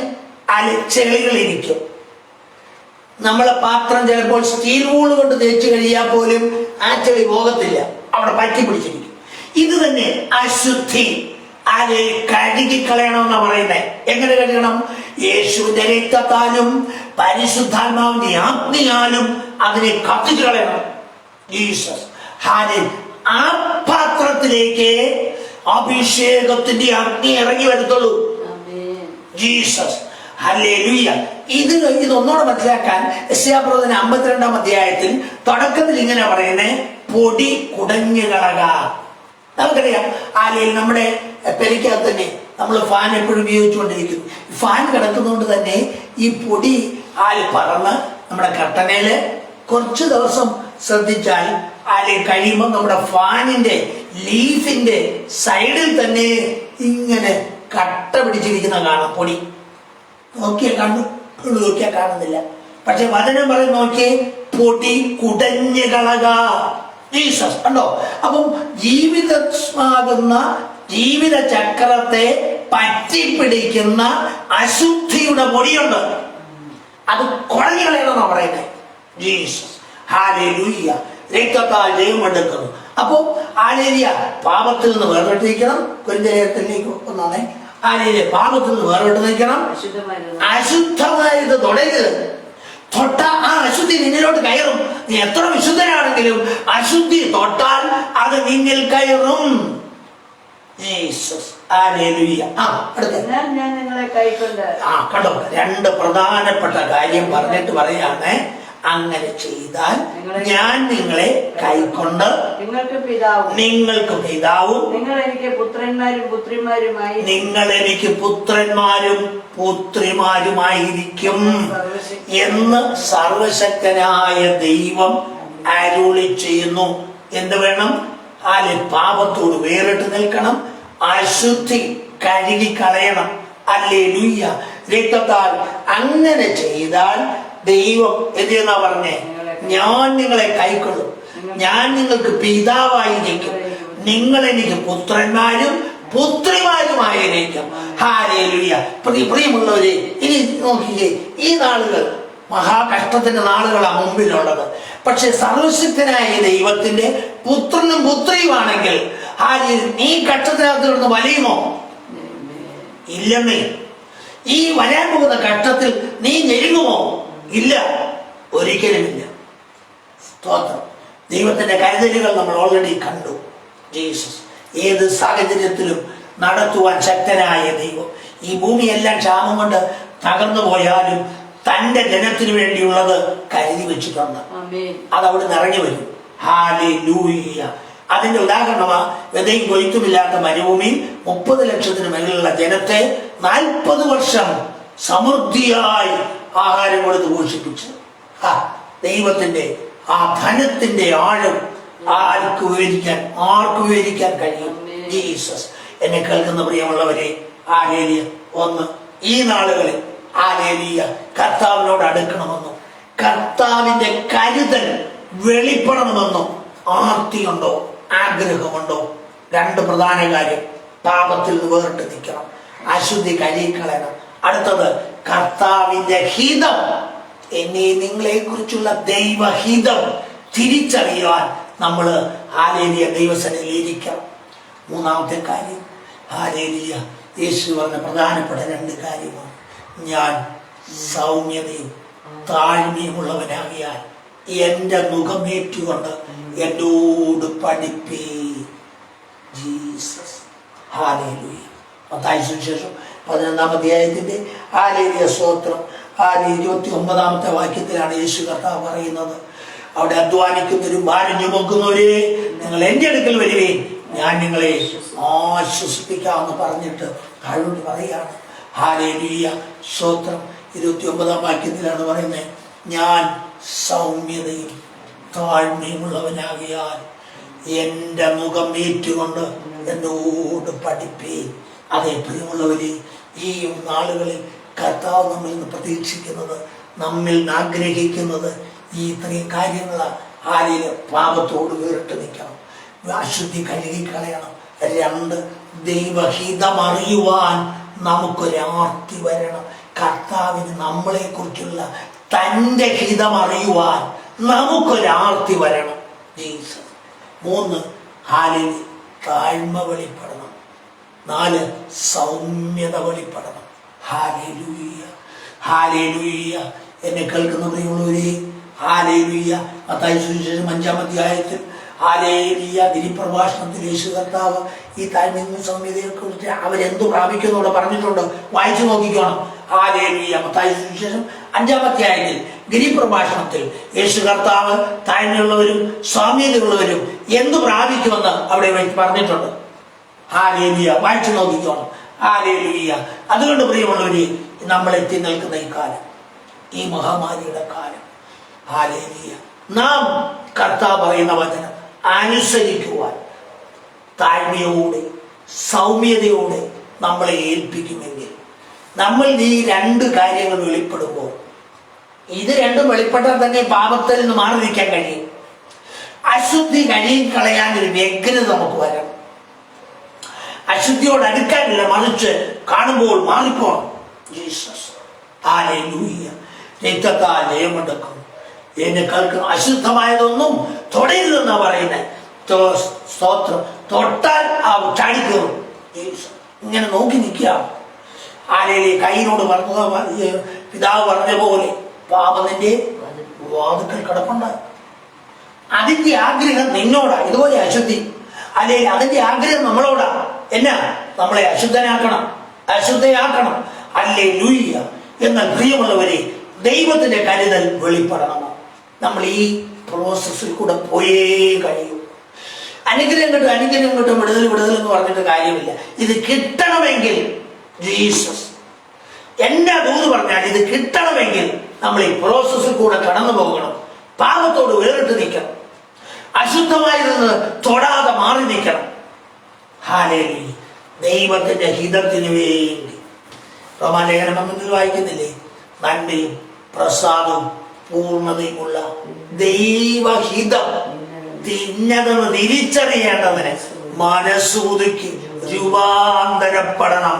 ചെളികളിരിക്കും. നമ്മളെ പാത്രം ചിലപ്പോൾ സ്റ്റീൽ വൂള് കൊണ്ട് തേച്ച് കഴിയാൽ പോലും ആ ചെളി പോകത്തില്ല, അവിടെ പറ്റി പിടിച്ചിരിക്കും. ഇത് തന്നെ അശുദ്ധി അത് കഴുകിക്കളയണമെന്നാണ് പറയുന്നത്. എങ്ങനെ കഴുകണം? യേശുവിന്റെ രക്തത്താലും പരിശുദ്ധാത്മാവിന്റെ ആജ്ഞയാലും അതിനെ കത്തിച്ചു കളയണം. ജീസസ്. ആ പാത്രത്തിലേക്ക് അഭിഷേകത്തിന്റെ അഗ്നി ഇറങ്ങി വരത്തുള്ളൂ. ജീസസ്. ഹല്ലേലൂയ. ഇതൊന്നുകൂടെ മനസ്സിലാക്കാൻ യെശയ്യാപ്രവചനം 52 അധ്യായത്തിൽ തുടക്കത്തിൽ ഇങ്ങനെ പറയുന്നേ, പൊടി കുടഞ്ഞു കളക. നമുക്കറിയാം ആലയിൽ നമ്മുടെ പെരയ്ക്കകത്ത് തന്നെ നമ്മൾ ഫാൻ എപ്പോഴും ഉപയോഗിച്ചുകൊണ്ടിരിക്കുന്നു. ഫാൻ കിടക്കുന്നതുകൊണ്ട് തന്നെ ഈ പൊടി പറന്ന് നമ്മുടെ കട്ടനയില് കുറച്ച് ദിവസം ശ്രദ്ധിച്ചാൽ കഴിയുമ്പോൾ നമ്മുടെ ഫാനിന്റെ ലീഫിന്റെ സൈഡിൽ തന്നെ ഇങ്ങനെ കട്ട പിടിച്ചിരിക്കുന്ന കാണാം പൊടി. നോക്കിയാൽ കാണുന്നില്ല. പക്ഷെ വചനം പറയും നോക്കിയേ, പൊടി കുടഞ്ഞു കളക. ജീസസ്. കണ്ടോ. അപ്പം ജീവിതമാകുന്ന ജീവിത ചക്രത്തെ പറ്റിപ്പിടിക്കുന്ന അശുദ്ധിയുടെ പൊടിയുണ്ട്. അത് കുഴഞ്ഞു കളയണമെന്നാ പറയുന്നത്. Jesus hallelujah. രക്തത്താൽ ജയമെടുക്കുന്നു. അപ്പോ ഹല്ലേലൂയ, പാപത്തിൽ നിന്ന് വേർപെട്ടിരിക്കണം. കൊരിന്ത്യലേഖനത്തിലേക്ക് ഒന്നാണ്. ഹല്ലേലൂയ, പാപത്തിൽ നിന്ന് വേർപെട്ട് നിൽക്കണം. അശുദ്ധമായത് തൊടരുത്. തൊട്ട ആ അശുദ്ധി നിന്നിലോട്ട് കയറും. നീ എത്ര വിശുദ്ധനാണെങ്കിലും അശുദ്ധി തൊട്ടാൽ അത് നിന്നിൽ കയറും. കണ്ടോ, രണ്ട് പ്രധാനപ്പെട്ട കാര്യം പറഞ്ഞിട്ട് പറയാണ്, അങ്ങനെ ചെയ്താൽ ഞാൻ നിങ്ങളെ കൈക്കൊണ്ട് നിങ്ങൾക്ക് പിതാവും നിങ്ങൾ എനിക്ക് പുത്രന്മാരും പുത്രിമാരുമായിരിക്കും എന്ന് സർവശക്തനായ ദൈവം അരുളി ചെയ്യുന്നു. എന്ത് വേണം? പാപത്തോട് വേറിട്ട് നിൽക്കണം. അശുദ്ധി കഴുകിക്കളയണം. ഹല്ലേലൂയ. രക്തത്താൽ അങ്ങനെ ചെയ്താൽ ദൈവം എന്തെന്നാ പറഞ്ഞേ? ഞാൻ നിങ്ങളെ കൈക്കൊള്ളും, ഞാൻ നിങ്ങൾക്ക് പിതാവായിരിക്കും, നിങ്ങൾ എനിക്ക് പുത്രന്മാരും പുത്രിമാരുമായിരിക്കും. ഹല്ലേലൂയ. പ്രിയമുള്ളവരെ, ഇനി നോക്കിയേ, ഈ നാളുകൾ മഹാകഷ്ടത്തിന്റെ നാളുകളാണ് മുമ്പിലുള്ളത്. പക്ഷെ സർവശക്തനായ ദൈവത്തിന്റെ പുത്രനും പുത്രിയുമാണെങ്കിൽ നീ കഷ്ടത്തിനകത്ത് കിടന്ന് വലയുമോ? ഇല്ലെന്നേ. ഈ വരാൻ പോകുന്ന കഷ്ടത്തിൽ നീ ഞെരുങ്ങുമോ? ഇല്ല, ഒരിക്കലുമില്ല. സ്തോത്രം. ദൈവത്തിന്റെ കരുതലുകൾ നമ്മൾ ഓൾറെഡി കണ്ടു. ജീസസ് ഏത് സാഹചര്യത്തിലും നടത്തുവാൻ ശക്തനായ ദൈവം. ഈ ഭൂമിയെല്ലാം ക്ഷാമം കൊണ്ട് തകർന്നു പോയാലും തന്റെ ജനത്തിനു വേണ്ടിയുള്ളത് കരുതി വെച്ചിട്ടുണ്ട്. അതവിടെ നിറഞ്ഞു വരും. ഹല്ലേലൂയ. അതിന്റെ ഉദാഹരണമാ വിതയും കൊയ്ത്തുമില്ലാത്ത മരുഭൂമിയിൽ 30 ലക്ഷത്തിന് മേലുള്ള ജനത്തെ 40 വർഷം സമൃദ്ധിയായി ആഹാരം കൊടുത്ത് പോഷിപ്പിച്ചു. ദൈവത്തിന്റെ ആ ധനത്തിന്റെ ആഴം ആർക്ക് വിവരിക്കാൻ കഴിയും? ജീസസ്. എന്നെ കേൾക്കുന്ന പ്രിയമുള്ളവരെ, ഹല്ലേലൂയ. ഒന്ന്, ഈ നാളുകളിൽ ഹല്ലേലൂയ കർത്താവിനോട് അടുക്കണമെന്നും കർത്താവിന്റെ കരുതൽ വെളിപ്പെടണമെന്നും ആർത്തിയുണ്ടോ, ആഗ്രഹമുണ്ടോ? രണ്ട് പ്രധാന കാര്യം: പാപത്തിൽ നിന്ന് വേറിട്ട് നിൽക്കണം, അശുദ്ധി കഴുകിക്കളയണം. അടുത്തത് കർത്താവിന്റെ ഹിതം, എന്നെ നിങ്ങളെ കുറിച്ചുള്ള ദൈവഹിതം തിരിച്ചറിയാൻ നമ്മൾ ഹല്ലേലൂയ ദൈവസന്നിധിയിൽ ഇരിക്കണം. മൂന്നാമത്തെ കാര്യം, ഹല്ലേലൂയ, യേശു പറഞ്ഞ പ്രധാനപ്പെട്ട രണ്ട് കാര്യമാണ്. ഞാൻ സൗമ്യതയും താഴ്മയുമുള്ളവനാകിയാൽ എന്റെ മുഖമേറ്റുകൊണ്ട് എന്നോട് പഠിപ്പേ. ജീസസ്. ഹല്ലേലൂയ. മത്തായി സുവിശേഷം 11-ാം അധ്യായത്തിന്റെ ഹല്ലേലൂയ സ്തോത്രം 29-ാമത്തെ വാക്യത്തിലാണ് യേശു കർത്താവ് പറയുന്നത്. അവിടെ അധ്വാനിക്കുന്നവരും ഭാരം ചുമക്കുന്നവരെ നിങ്ങൾ എന്റെ അടുക്കൽ വരുവേൻ, ഞാൻ നിങ്ങളെ ആശ്വസിപ്പിക്കാമെന്ന് പറഞ്ഞിട്ട് താഴോട്ട് പറയാണ്. ഹല്ലേലൂയ സ്തോത്രം. 29-ാം വാക്യത്തിലാണ് പറയുന്നത്, ഞാൻ സൗമ്യതയും താഴ്മയുമുള്ളവനാകിയാൽ എന്റെ മുഖം ഏറ്റുകൊണ്ട് എന്നോട് പഠിപ്പേ. അതേ പ്രിയമുള്ളവരെ, ഈ നാളുകളിൽ കർത്താവ് നമ്മിൽ നിന്ന് പ്രതീക്ഷിക്കുന്നത്, നമ്മിൽ ആഗ്രഹിക്കുന്നത് ഈ ഇത്രയും കാര്യങ്ങളാണ്. ആരിൽ പാപത്തോട് വേറിട്ട് നിൽക്കണം, അശുദ്ധി കഴുകിക്കളയണം. രണ്ട്, ദൈവഹിതമറിയുവാൻ നമുക്കൊരാർത്തി വരണം. കർത്താവിന് നമ്മളെ കുറിച്ചുള്ള തൻ്റെ ഹിതമറിയുവാൻ നമുക്കൊരാർത്തി വരണം. ജീസസ്. മൂന്ന്, ഹാലിൽ താഴ്മ വെളിപ്പെടണം. നാല്, സൗമ്യത വെളിപ്പെടണം. Hallelujah, hallelujah. എന്നെ കേൾക്കുന്ന പ്രിയമുള്ളവരെ, ഹല്ലേലൂയ. മത്തായി സുവിശേഷം 5-ാം അധ്യായത്തിൽ ഹല്ലേലൂയ ഗിരിപ്രഭാഷണത്തിൽ യേശു കർത്താവ് ഈ താഴ്മയും സൗമ്യതയെ കുറിച്ച് അവരെന്തു പ്രാപിക്കുന്നു ഇവിടെ പറഞ്ഞിട്ടുണ്ട്. വായിച്ചു നോക്കിക്കോണം. ഹല്ലേലൂയ. മത്തായി സുവിശേഷം 5-ാം അധ്യായത്തിൽ ഗിരിപ്രഭാഷണത്തിൽ യേശു കർത്താവ് താഴ്മയുള്ളവരും സൗമ്യതയുള്ളവരും എന്തു പ്രാപിക്കുമെന്ന് അവിടെ പറഞ്ഞിട്ടുണ്ട്. ഹല്ലേലൂയ. വായിച്ചു നോക്കിക്കോണം. ഹല്ലേലൂയ. അതുകൊണ്ട് പ്രിയമുള്ളവരെ, നമ്മൾ എത്തി നിൽക്കുന്ന ഈ കാലം, ഈ മഹാമാരിയുടെ കാലം, ഹല്ലേലൂയ, നാം കർത്താവ് പറയുന്ന വചനം അനുസരിക്കുവാൻ താഴ്മയോടെ സൗമ്യതയോടെ നമ്മളെ ഏൽപ്പിക്കുമെങ്കിൽ, നമ്മൾ ഈ രണ്ട് കാര്യങ്ങൾ വെളിപ്പെടുമ്പോൾ, ഇത് രണ്ടും വെളിപ്പെട്ടാൽ തന്നെ പാപത്തിൽ നിന്ന് മാറി നിൽക്കാൻ കഴിയും. അശുദ്ധി കഴുകിക്കളയാൻ ഒരു വ്യഗ്രത നമുക്ക് വരണം. അശുദ്ധിയോട് അടുക്കാനില്ല, മറിച്ച് കാണുമ്പോൾ മാറിപ്പോണം. ജീസസ്. ഹല്ലേലൂയ. രക്തത്താൽ ജയമെടുക്കും. എന്നെ കേൾക്കുന്ന അശുദ്ധമായതൊന്നും തൊടരുതെന്നാ പറയുന്നത്. സ്തോത്രം. തൊട്ടാൽ ആ ചാടിക്കയറും. ഇങ്ങനെ നോക്കി നിൽക്കുക. ആരേലെ കൈനോട് പറഞ്ഞ പിതാവ് പറഞ്ഞ പോലെ പാപത്തിന്റെ വാതുക്കൾ കിടപ്പുണ്ട്. അതിന്റെ ആഗ്രഹം നിന്നോടാ. ഇതുപോലെ അശുദ്ധി അല്ലെങ്കിൽ അതിന്റെ ആഗ്രഹം നമ്മളോടാ. എന്നാ? നമ്മളെ അശുദ്ധനാക്കണം, അശുദ്ധയാക്കണം. ഹല്ലേലൂയ. എന്നാൽ പ്രിയമുള്ളവരെ, ദൈവത്തിന്റെ കരുതൽ വെളിപ്പെടണമോ? നമ്മൾ ഈ പ്രോസസ്സിൽ കൂടെ പോയേ കഴിയൂ. അനുഗ്രഹം കിട്ടും, അനുഗ്രഹം കിട്ടും, വിടുതൽ വിടുതൽ എന്ന് പറഞ്ഞിട്ട് കാര്യമില്ല. ഇത് കിട്ടണമെങ്കിൽ ജീസസ് എന്റെ ദൂത് പറഞ്ഞാൽ ഇത് കിട്ടണമെങ്കിൽ നമ്മൾ ഈ പ്രോസസ്സിൽ കൂടെ കടന്നു പോകണം. പാപത്തോട് വേറിട്ട് നിൽക്കണം. അശുദ്ധമായിരുന്ന് തൊടാതെ മാറി നിൽക്കണം. ഹല്ലേലൂയ. ദൈവത്തിന്റെ ഹിതത്തിന് വേണ്ടി റോമാലേഖനം 11 വായിക്കുന്നില്ലേ? നന്മയും പ്രസാദവും പൂർണ്ണതയുമുള്ള ദൈവഹിതം തിന്നതെന്ന് തിരിച്ചറിയേണ്ടതിന് മനസ്സുതുക്കി രൂപാന്തരപ്പെടണം.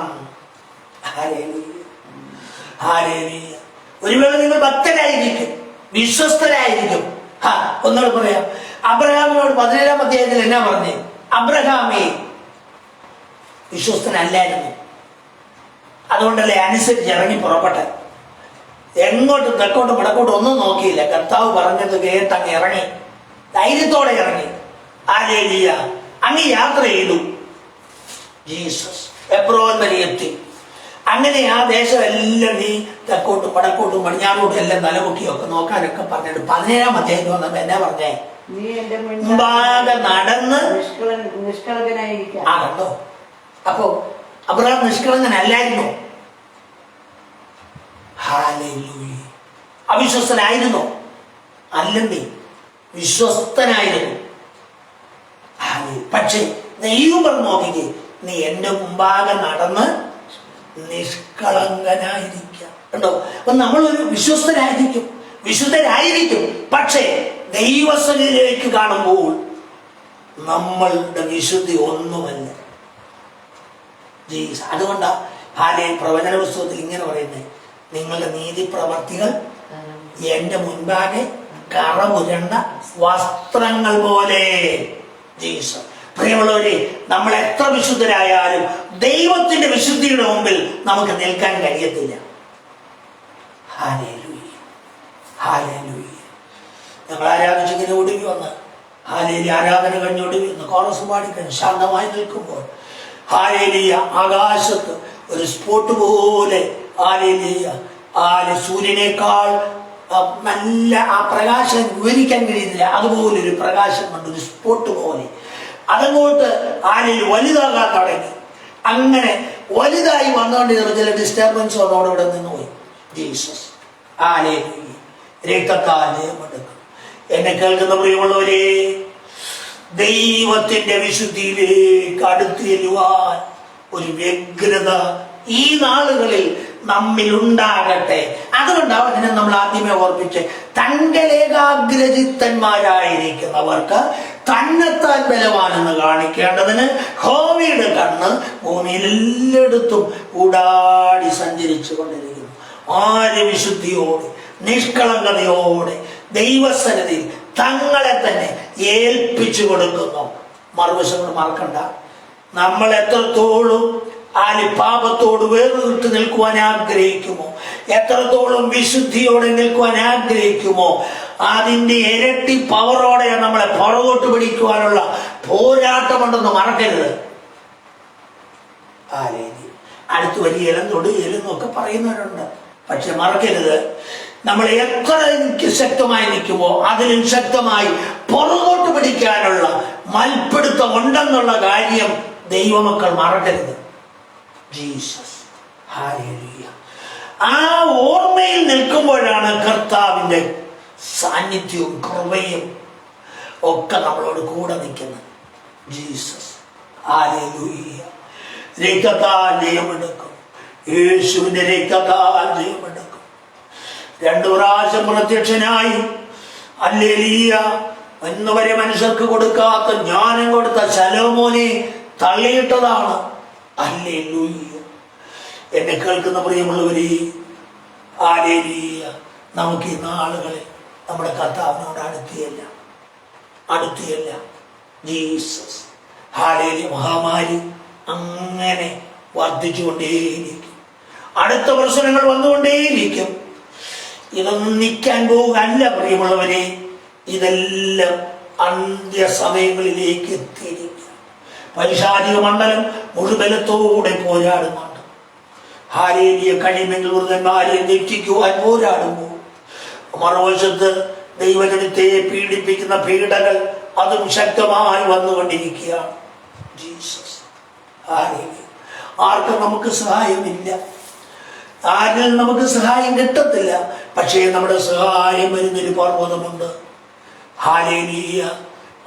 ഒരുവേള നിങ്ങൾ ഭക്തരായിരിക്കും, വിശ്വസ്തരായിരിക്കും. ഒന്നുകൂടെ പറയാം. അബ്രഹാമിനോട് 17-ാം അധ്യായത്തിൽ എന്നാ പറഞ്ഞേ? അബ്രഹാമേ വിശ്വസ്തനല്ലായിരുന്നു. അതുകൊണ്ടല്ലേ അനുസരിച്ച് ഇറങ്ങി പുറപ്പെട്ടെ. എങ്ങോട്ടും തെക്കോട്ടും വടക്കോട്ടും ഒന്നും നോക്കിയില്ല. കർത്താവ് പറഞ്ഞത് കേട്ടങ്ങ് ഇറങ്ങി, ധൈര്യത്തോടെ ഇറങ്ങി. ഹല്ലേലൂയ. അങ്ങ് യാത്ര ചെയ്തു. ജീസസ് എബ്രോൻ വരെ എത്തി. അങ്ങനെ ആ ദേശം എല്ലാം നീ തെക്കോട്ടും വടക്കോട്ടും പടിഞ്ഞാറോട്ടും എല്ലാം തലമുക്കിയൊക്കെ നോക്കാനൊക്കെ പറഞ്ഞിട്ട് 17-ാം അധ്യായത്തിൽ വന്നപ്പോ എന്നാ പറഞ്ഞേ? മുമ്പാകെ നടന്ന് നിഷ്കളങ്കനായിരിക്കാം. ആ കണ്ടോ? അപ്പോ അബ്രഹാം നിഷ്കളങ്കനല്ലായിരുന്നോ? ഹല്ലേലൂയ. അവിശ്വസ്തനായിരുന്നോ? അല്ലെന്നേ, വിശ്വസ്തനായിരുന്നു. പക്ഷേ ദൈവം പറഞ്ഞു നോക്കിക്കേ, നീ എന്റെ മുമ്പാകെ നടന്ന് നിഷ്കളങ്കനായിരിക്കാം. കണ്ടോ? അപ്പൊ നമ്മളൊരു വിശ്വസ്തരായിരിക്കും, വിശുദ്ധരായിരിക്കും. പക്ഷേ ദൈവസന്നിധിയിലേക്ക് കാണുമ്പോൾ നമ്മളുടെ വിശുദ്ധി ഒന്നുമല്ല. അതുകൊണ്ടാ പ്രവചന പുസ്തകത്തിൽ ഇങ്ങനെ പറയുന്നത്, നിങ്ങളുടെ നീതി പ്രവർത്തികൾ എന്റെ മുൻപാകെ കറപുരണ്ട വസ്ത്രങ്ങൾ പോലെ. ജീസസ്. പ്രിയമുള്ളവരെ, നമ്മൾ എത്ര വിശുദ്ധരായാലും ദൈവത്തിന്റെ വിശുദ്ധിയുടെ മുമ്പിൽ നമുക്ക് നിൽക്കാൻ കഴിയത്തില്ല. Hallelujah, hallelujah. ഞങ്ങൾ ആരാധിച്ചിങ്ങനെ ഒടുങ്ങി വന്ന് ആരാധന കഴിഞ്ഞ് ഒടുങ്ങി വന്ന് കോറസ് പാടിക്കഴിഞ്ഞ് ശാന്തമായി നിൽക്കുമ്പോൾ ആകാശത്ത് ഒരു സ്പോട്ട് പോലെ സൂര്യനേക്കാൾ നല്ല ആ പ്രകാശം വിവരിക്കാൻ കഴിയുന്നില്ല. അതുപോലെ ഒരു പ്രകാശം കൊണ്ട് ഒരു സ്പോട്ട് പോലെ അതങ്ങോട്ട് വലുതാകാൻ തുടങ്ങി. അങ്ങനെ വലുതായി വന്നുകൊണ്ടിരുന്ന ചില ഡിസ്റ്റർബൻസ് വന്നോടെ ഇവിടെ നിന്ന് പോയി. ജീസസ് രക്തത്താൽ ജയമെടുക്കും. എന്നെ കേൾക്കുന്ന പ്രിയമുള്ളവരെ, ദൈവത്തിന്റെ വിശുദ്ധിയിലേക്ക് അടുത്ത് ചെല്ലുവാൻ ഒരു വ്യഗ്രത ഈ നാളുകളിൽ നമ്മിൽ ഉണ്ടാകട്ടെ. അതുകൊണ്ടാണ് അതിനെ നമ്മൾ ആദ്യമേ ഓർപ്പിച്ച്, തങ്കലേകാഗ്രചിത്തന്മാരായിരിക്കുന്നവർക്ക് തന്നെത്താൻ ബലവാനെന്ന് കാണിക്കേണ്ടതിന് ഹോമിയുടെ കണ്ണ് ഭൂമിയിൽ എല്ലായിടത്തും കൂടാടി സഞ്ചരിച്ചു കൊണ്ടിരിക്കുന്നു. ആര് വിശുദ്ധിയോടെ നിഷ്കളങ്കതയോടെ ദൈവസന്നിധിയിൽ തങ്ങളെ തന്നെ ഏൽപ്പിച്ചു കൊടുക്കുന്നു. മറുവശം കൊണ്ട് മറക്കണ്ട, നമ്മൾ എത്രത്തോളം പാപത്തോട് വേർതിട്ട് നിൽക്കുവാൻ ആഗ്രഹിക്കുമോ, എത്രത്തോളം വിശുദ്ധിയോടെ നിൽക്കുവാൻ ആഗ്രഹിക്കുമോ, അതിന്റെ ഇരട്ടി പവറോടെ നമ്മളെ പുറകോട്ട് പിടിക്കുവാനുള്ള പോരാട്ടമുണ്ടെന്ന് മറക്കരുത്. അടുത്ത് വലിയ ഇലന്തൊട് എലെന്നൊക്കെ പറയുന്നവരുണ്ട്. പക്ഷെ മറക്കരുത്, നമ്മൾ എത്ര ശക്തമായി നിൽക്കുമോ അതിലും ശക്തമായി പുറകോട്ട് പിടിക്കാനുള്ള മൽപ്പിടുത്തം ഉണ്ടെന്നുള്ള കാര്യം ദൈവമക്കൾ മറക്കരുത്. ജീസസ്. ഹല്ലേലൂയ. ആ ഓർമ്മയിൽ നിൽക്കുമ്പോഴാണ് കർത്താവിന്റെ സാന്നിധ്യവും കൃപയും ഒക്കെ നമ്മളോട് കൂടെ നിൽക്കുന്നത്. ജീസസ്. ഹല്ലേലൂയ. രക്തത്താൽ ജയമെടുക്കും. യേശുവിന്റെ രക്തത്താൽ ജയമെടുക്കും. 2 പ്രാവശ്യം പ്രത്യക്ഷനായി ഹല്ലേലൂയ ഇന്ന് വരെ മനുഷ്യർക്ക് കൊടുക്കാത്ത ജ്ഞാനം കൊടുത്ത ശലോമോനെ തള്ളിയിട്ടതാണ്. ഹല്ലേലൂയ. എന്നെ കേൾക്കുന്ന പ്രിയമുള്ളവരെ, ഹല്ലേലൂയ. നമുക്ക് ഈ നാളുകളിൽ നമ്മുടെ കർത്താവിനോട് അടുക്കുകയല്ല. ജീസസ്. ഹല്ലേലൂയ. മഹാമാരി അങ്ങനെ വർദ്ധിച്ചുകൊണ്ടേയിരിക്കും. അടുത്ത പ്രശ്നങ്ങൾ വന്നുകൊണ്ടേയിരിക്കും. ഇതൊന്നും നിൽക്കാൻ പോകുകയല്ല പ്രിയമുള്ളവരെ. ഇതെല്ലാം അന്ത്യസമയങ്ങളിലേക്ക് എത്തിയിരിക്കുക. പൈശാചിക മണ്ഡലം മുഴുവനത്തോടെ പോരാടുന്നുണ്ട്. ഹല്ലേലൂയ. കഴിയുമെങ്കിൽ വൃദ്ധന്മാരെ രക്ഷിക്കുവാൻ പോരാടുമ്പോൾ മറുവശത്ത് ദൈവജനത്തെ പീഡിപ്പിക്കുന്ന പീഡകൾ അതും ശക്തമായി വന്നുകൊണ്ടിരിക്കുകയാണ്. ജീസസ്. ഹല്ലേലൂയ. ആർക്കും നമുക്ക് സഹായമില്ല, ആരിൽ നമുക്ക് സഹായം കിട്ടത്തില്ല. പക്ഷേ നമ്മുടെ സഹായം വരുന്നൊരു പർവ്വതമുണ്ട്. ഹല്ലേലൂയ.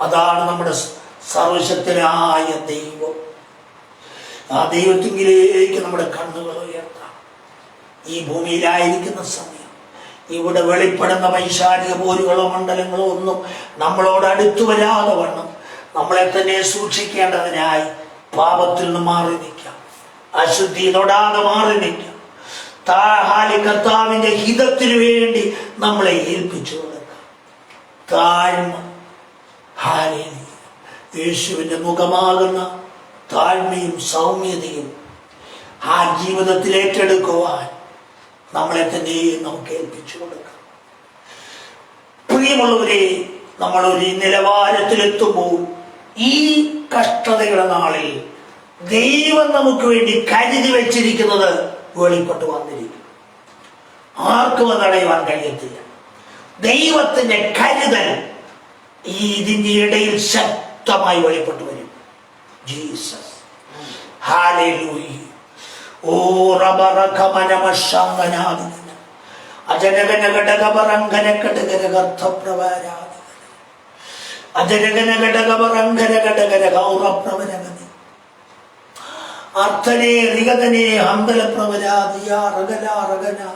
അതാണ് നമ്മുടെ സർവശക്തനായ ദൈവം. ആ ദൈവത്തിങ്കിലേക്ക് നമ്മുടെ കണ്ണുകൾ ഉയർത്താം. ഈ ഭൂമിയിലായിരിക്കുന്ന സമയം ഇവിടെ വെളിപ്പെടുന്ന പൈശാചിക പോരുകളോ മണ്ഡലങ്ങളോ ഒന്നും നമ്മളോട് അടുത്തു വരാതെ വണ്ണം നമ്മളെ തന്നെ സൂക്ഷിക്കേണ്ടതിനായി പാപത്തിൽ നിന്ന് മാറി നിൽക്കാം, അശുദ്ധി തൊടാതെ മാറി നിൽക്കാം. കർത്താവിന്റെ ഹിതത്തിനു വേണ്ടി നമ്മളെ ഏൽപ്പിച്ചു കൊടുക്കാം. താഴ്മ. ഹല്ലേലൂയ. യേശുവിന്റെ മുഖമാകുന്ന താഴ്മയും സൗമ്യതയും ആ ജീവിതത്തിൽ ഏറ്റെടുക്കുവാൻ നമ്മളെ തന്നെ നമുക്ക് ഏൽപ്പിച്ചു കൊടുക്കാം. പ്രിയമുള്ളവരെ, നമ്മളൊരു നിലവാരത്തിലെത്തുമ്പോൾ ഈ കഷ്ടതയുടെ നാളിൽ ദൈവം നമുക്ക് വേണ്ടി കരുതി വെച്ചിരിക്കുന്നത് വെളിപ്പെട്ടു വന്നിരിക്കും. ആർക്കും അത് അടയുവാൻ കഴിയത്തില്ല. ദൈവത്തിന്റെ കരുതൽ ഇതിന്റെ ഇടയിൽ ശക്തമായി വെളിപ്പെട്ടു വരും. ജീസസ്. ഹല്ലേലൂയ. ഓ റബറകമനമശംഗനാദിന അജനഗന ഘടകപരംഗന ഘടകരഗർത്ഥപ്രവരാദി അജനഗന ഘടകപരംഗന ഘടകര ഗൗരപ്രവരഗതി അർത്ഥനെ റിഗതനെ ഹംബലപ്രവരാദിയ റഗലാറഗന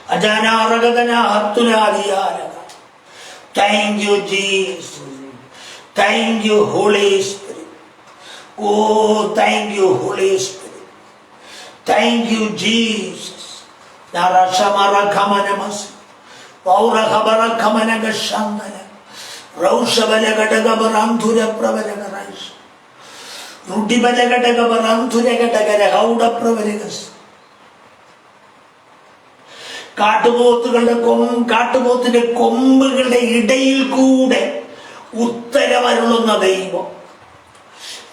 അജനാറഗദന ഹത്തുനാദിയാലക. Thank you Jesus. Thank you Holy Spirit. Oh thank you Holy Spirit. Thank you, Jesus. Narashamarakamanamas, Vaurakabarakamanagashandana, Raushabalagadabaranthura Pravaragaraish, Rudibalagadabaranthura Gadagara Pravaragas. കാട്ടുപോത്തിന്റെ കൊമ്പുകളുടെ ഇടയിൽ കൂടെ ഉത്തരവരുളുന്ന ദൈവം.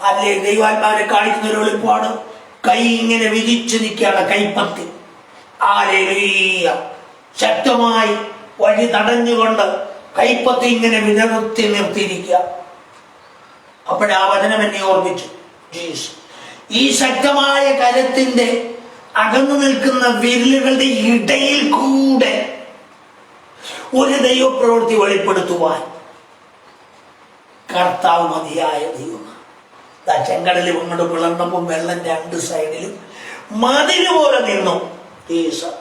അല്ലേ ദൈവാത്മാവിനെ കാണിക്കുന്ന ഒരു വെളിപ്പാട്. കൈ ഇങ്ങനെ വിരിച്ചു നിൽക്കുകയാണ്, കൈപ്പത്തി. ഹല്ലേലൂയ. ശക്തമായി വഴി തടഞ്ഞുകൊണ്ട് കൈപ്പത്തി ഇങ്ങനെ നിർത്തിയിരിക്കുക. അപ്പോഴാ വചനം എന്നെ ഓർമ്മിച്ചു. ജീസസ്. ഈ ശക്തമായ കരത്തിന്റെ അകന്നു നിൽക്കുന്ന വിരലുകളുടെ ഇടയിൽ കൂടെ ഒരു ദൈവപ്രവൃത്തി വെളിപ്പെടുത്തുവാൻ കർത്താവ് മതിയായ ദൈവമാണ്. ചെങ്കടലിൽ ഇങ്ങോട്ട് പിളർന്നപ്പോൾ വെള്ളം രണ്ട് സൈഡിലും മതില് പോലെ നിന്നു.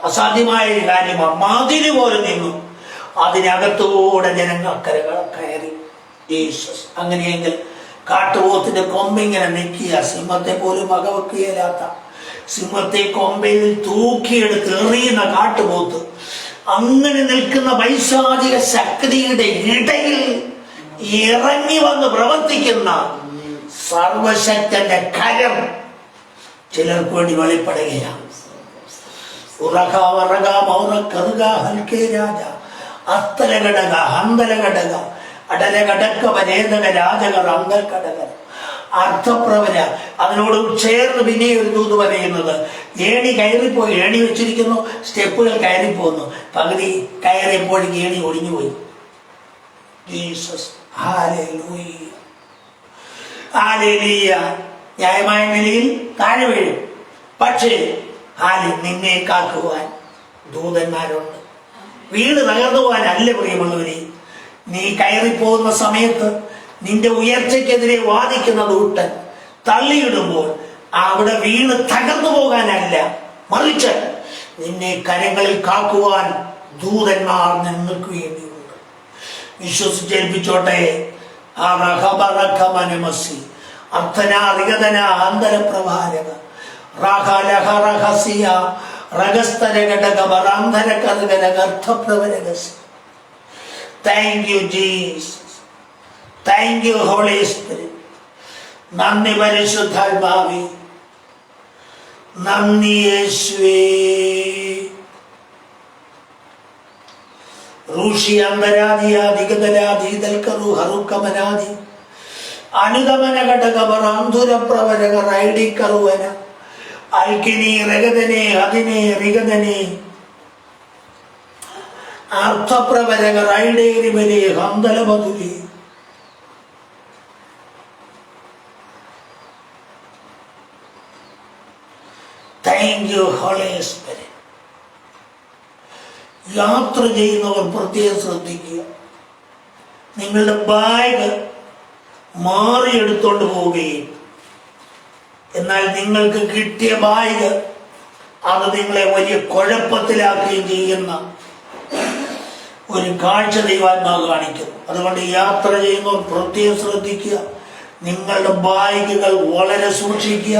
അസാധ്യമായ ഒരു കാര്യമാണ്. മതില് പോലെ നിന്നു. അതിനകത്തൂടെ ജനങ്ങൾ കയറി. ജീസസ്. അങ്ങനെയെങ്കിൽ കാട്ടുപോത്തിന്റെ കൊമ്പിങ്ങനെ നിൽക്കുക. സിംഹത്തെ പോലും വകവെക്കുകയില്ലാത്ത സിംഹത്തെ കൊമ്പയിൽ തൂക്കിയെടുത്ത് എറിയുന്ന കാട്ടുപോത്ത് അങ്ങനെ നിൽക്കുന്ന പൈശാചിക ശക്തിയുടെ ഇടയിൽ ഇറങ്ങി വന്ന് പ്രവർത്തിക്കുന്ന സർവശക്തന്റെ കരം ചിലർക്ക് വേണ്ടി വെളിപ്പെടുകയാണ്. അത്തലഘടക ഹന്തലഘടക അടലഘടക വരേതക രാജകർ അന്തൽഘടകർ അർത്ഥപ്രവര. അതിനോട് ചേർന്ന് പിന്നെ ഒരു ദൂത് പറയുന്നത്, ഏണി കയറിപ്പോയി. ഏണി വെച്ചിരിക്കുന്നു, സ്റ്റെപ്പുകൾ കയറിപ്പോന്നു. പകുതി കയറിയപ്പോഴേക്ക് ഏണി ഒടിഞ്ഞുപോയി. ജീസസ്. ഹല്ലേലൂയ. ഹല്ലേലൂയ. ന്യായമായ നിലയിൽ താഴെ വീഴും. പക്ഷേ നിന്നെ കാക്കുവാൻ ദൂതന്മാരുണ്ട്. വീട് തകർന്നു പോകാനല്ല പ്രിയമുള്ളവരെ. നീ കയറിപ്പോകുന്ന സമയത്ത് നിന്റെ ഉയർച്ചയ്ക്കെതിരെ വാദിക്കുന്ന ദൂതൻ തള്ളിയിടുമ്പോൾ അവിടെ വീണ് തകർന്നു പോകാനല്ല, മറിച്ച് നിന്നെ കരങ്ങളിൽ കാക്കുവാൻ ദൂതന്മാർ നിങ്ങൾക്ക് വേണ്ടിയുണ്ട്. വിശ്വസിച്ചേൽപ്പിച്ചോട്ടെ. Thank you, Jesus. Thank you, Holy Spirit. നന്ദി പരിശുദ്ധാത്മാവേ, നന്ദി യേശുവേ. ഋഷി അന്തരാദിയാദിഗതരാദീതൽക്കറു ഹറുക്കമനാദി അനുദമന ഘടകപറാന്ധുരപ്രവരക റൈഡിക്കറുവന അൽക്കിനി രഗതനെ അതിനെ റിഗതനെ അർത്ഥപ്രവരക റൈഡേരിവരെ ഹന്തലമധുരി. Thank you, Holy Spirit. യാത്ര ചെയ്യുന്നവർ പ്രത്യേകം ശ്രദ്ധിക്കുക. നിങ്ങളുടെ ബാഗ് മാറിയെടുത്തോണ്ട് പോവുകയും എന്നാൽ നിങ്ങൾക്ക് കിട്ടിയ ബാഗ് അത് നിങ്ങളെ വലിയ കുഴപ്പത്തിലാക്കുകയും ചെയ്യുന്ന ഒരു കാഴ്ച ദൈവാത്മാവ് കാണിക്കും. അതുകൊണ്ട് യാത്ര ചെയ്യുന്നവർ പ്രത്യേകം ശ്രദ്ധിക്കുക. നിങ്ങളുടെ ബാഗുകൾ വളരെ സൂക്ഷിക്കുക.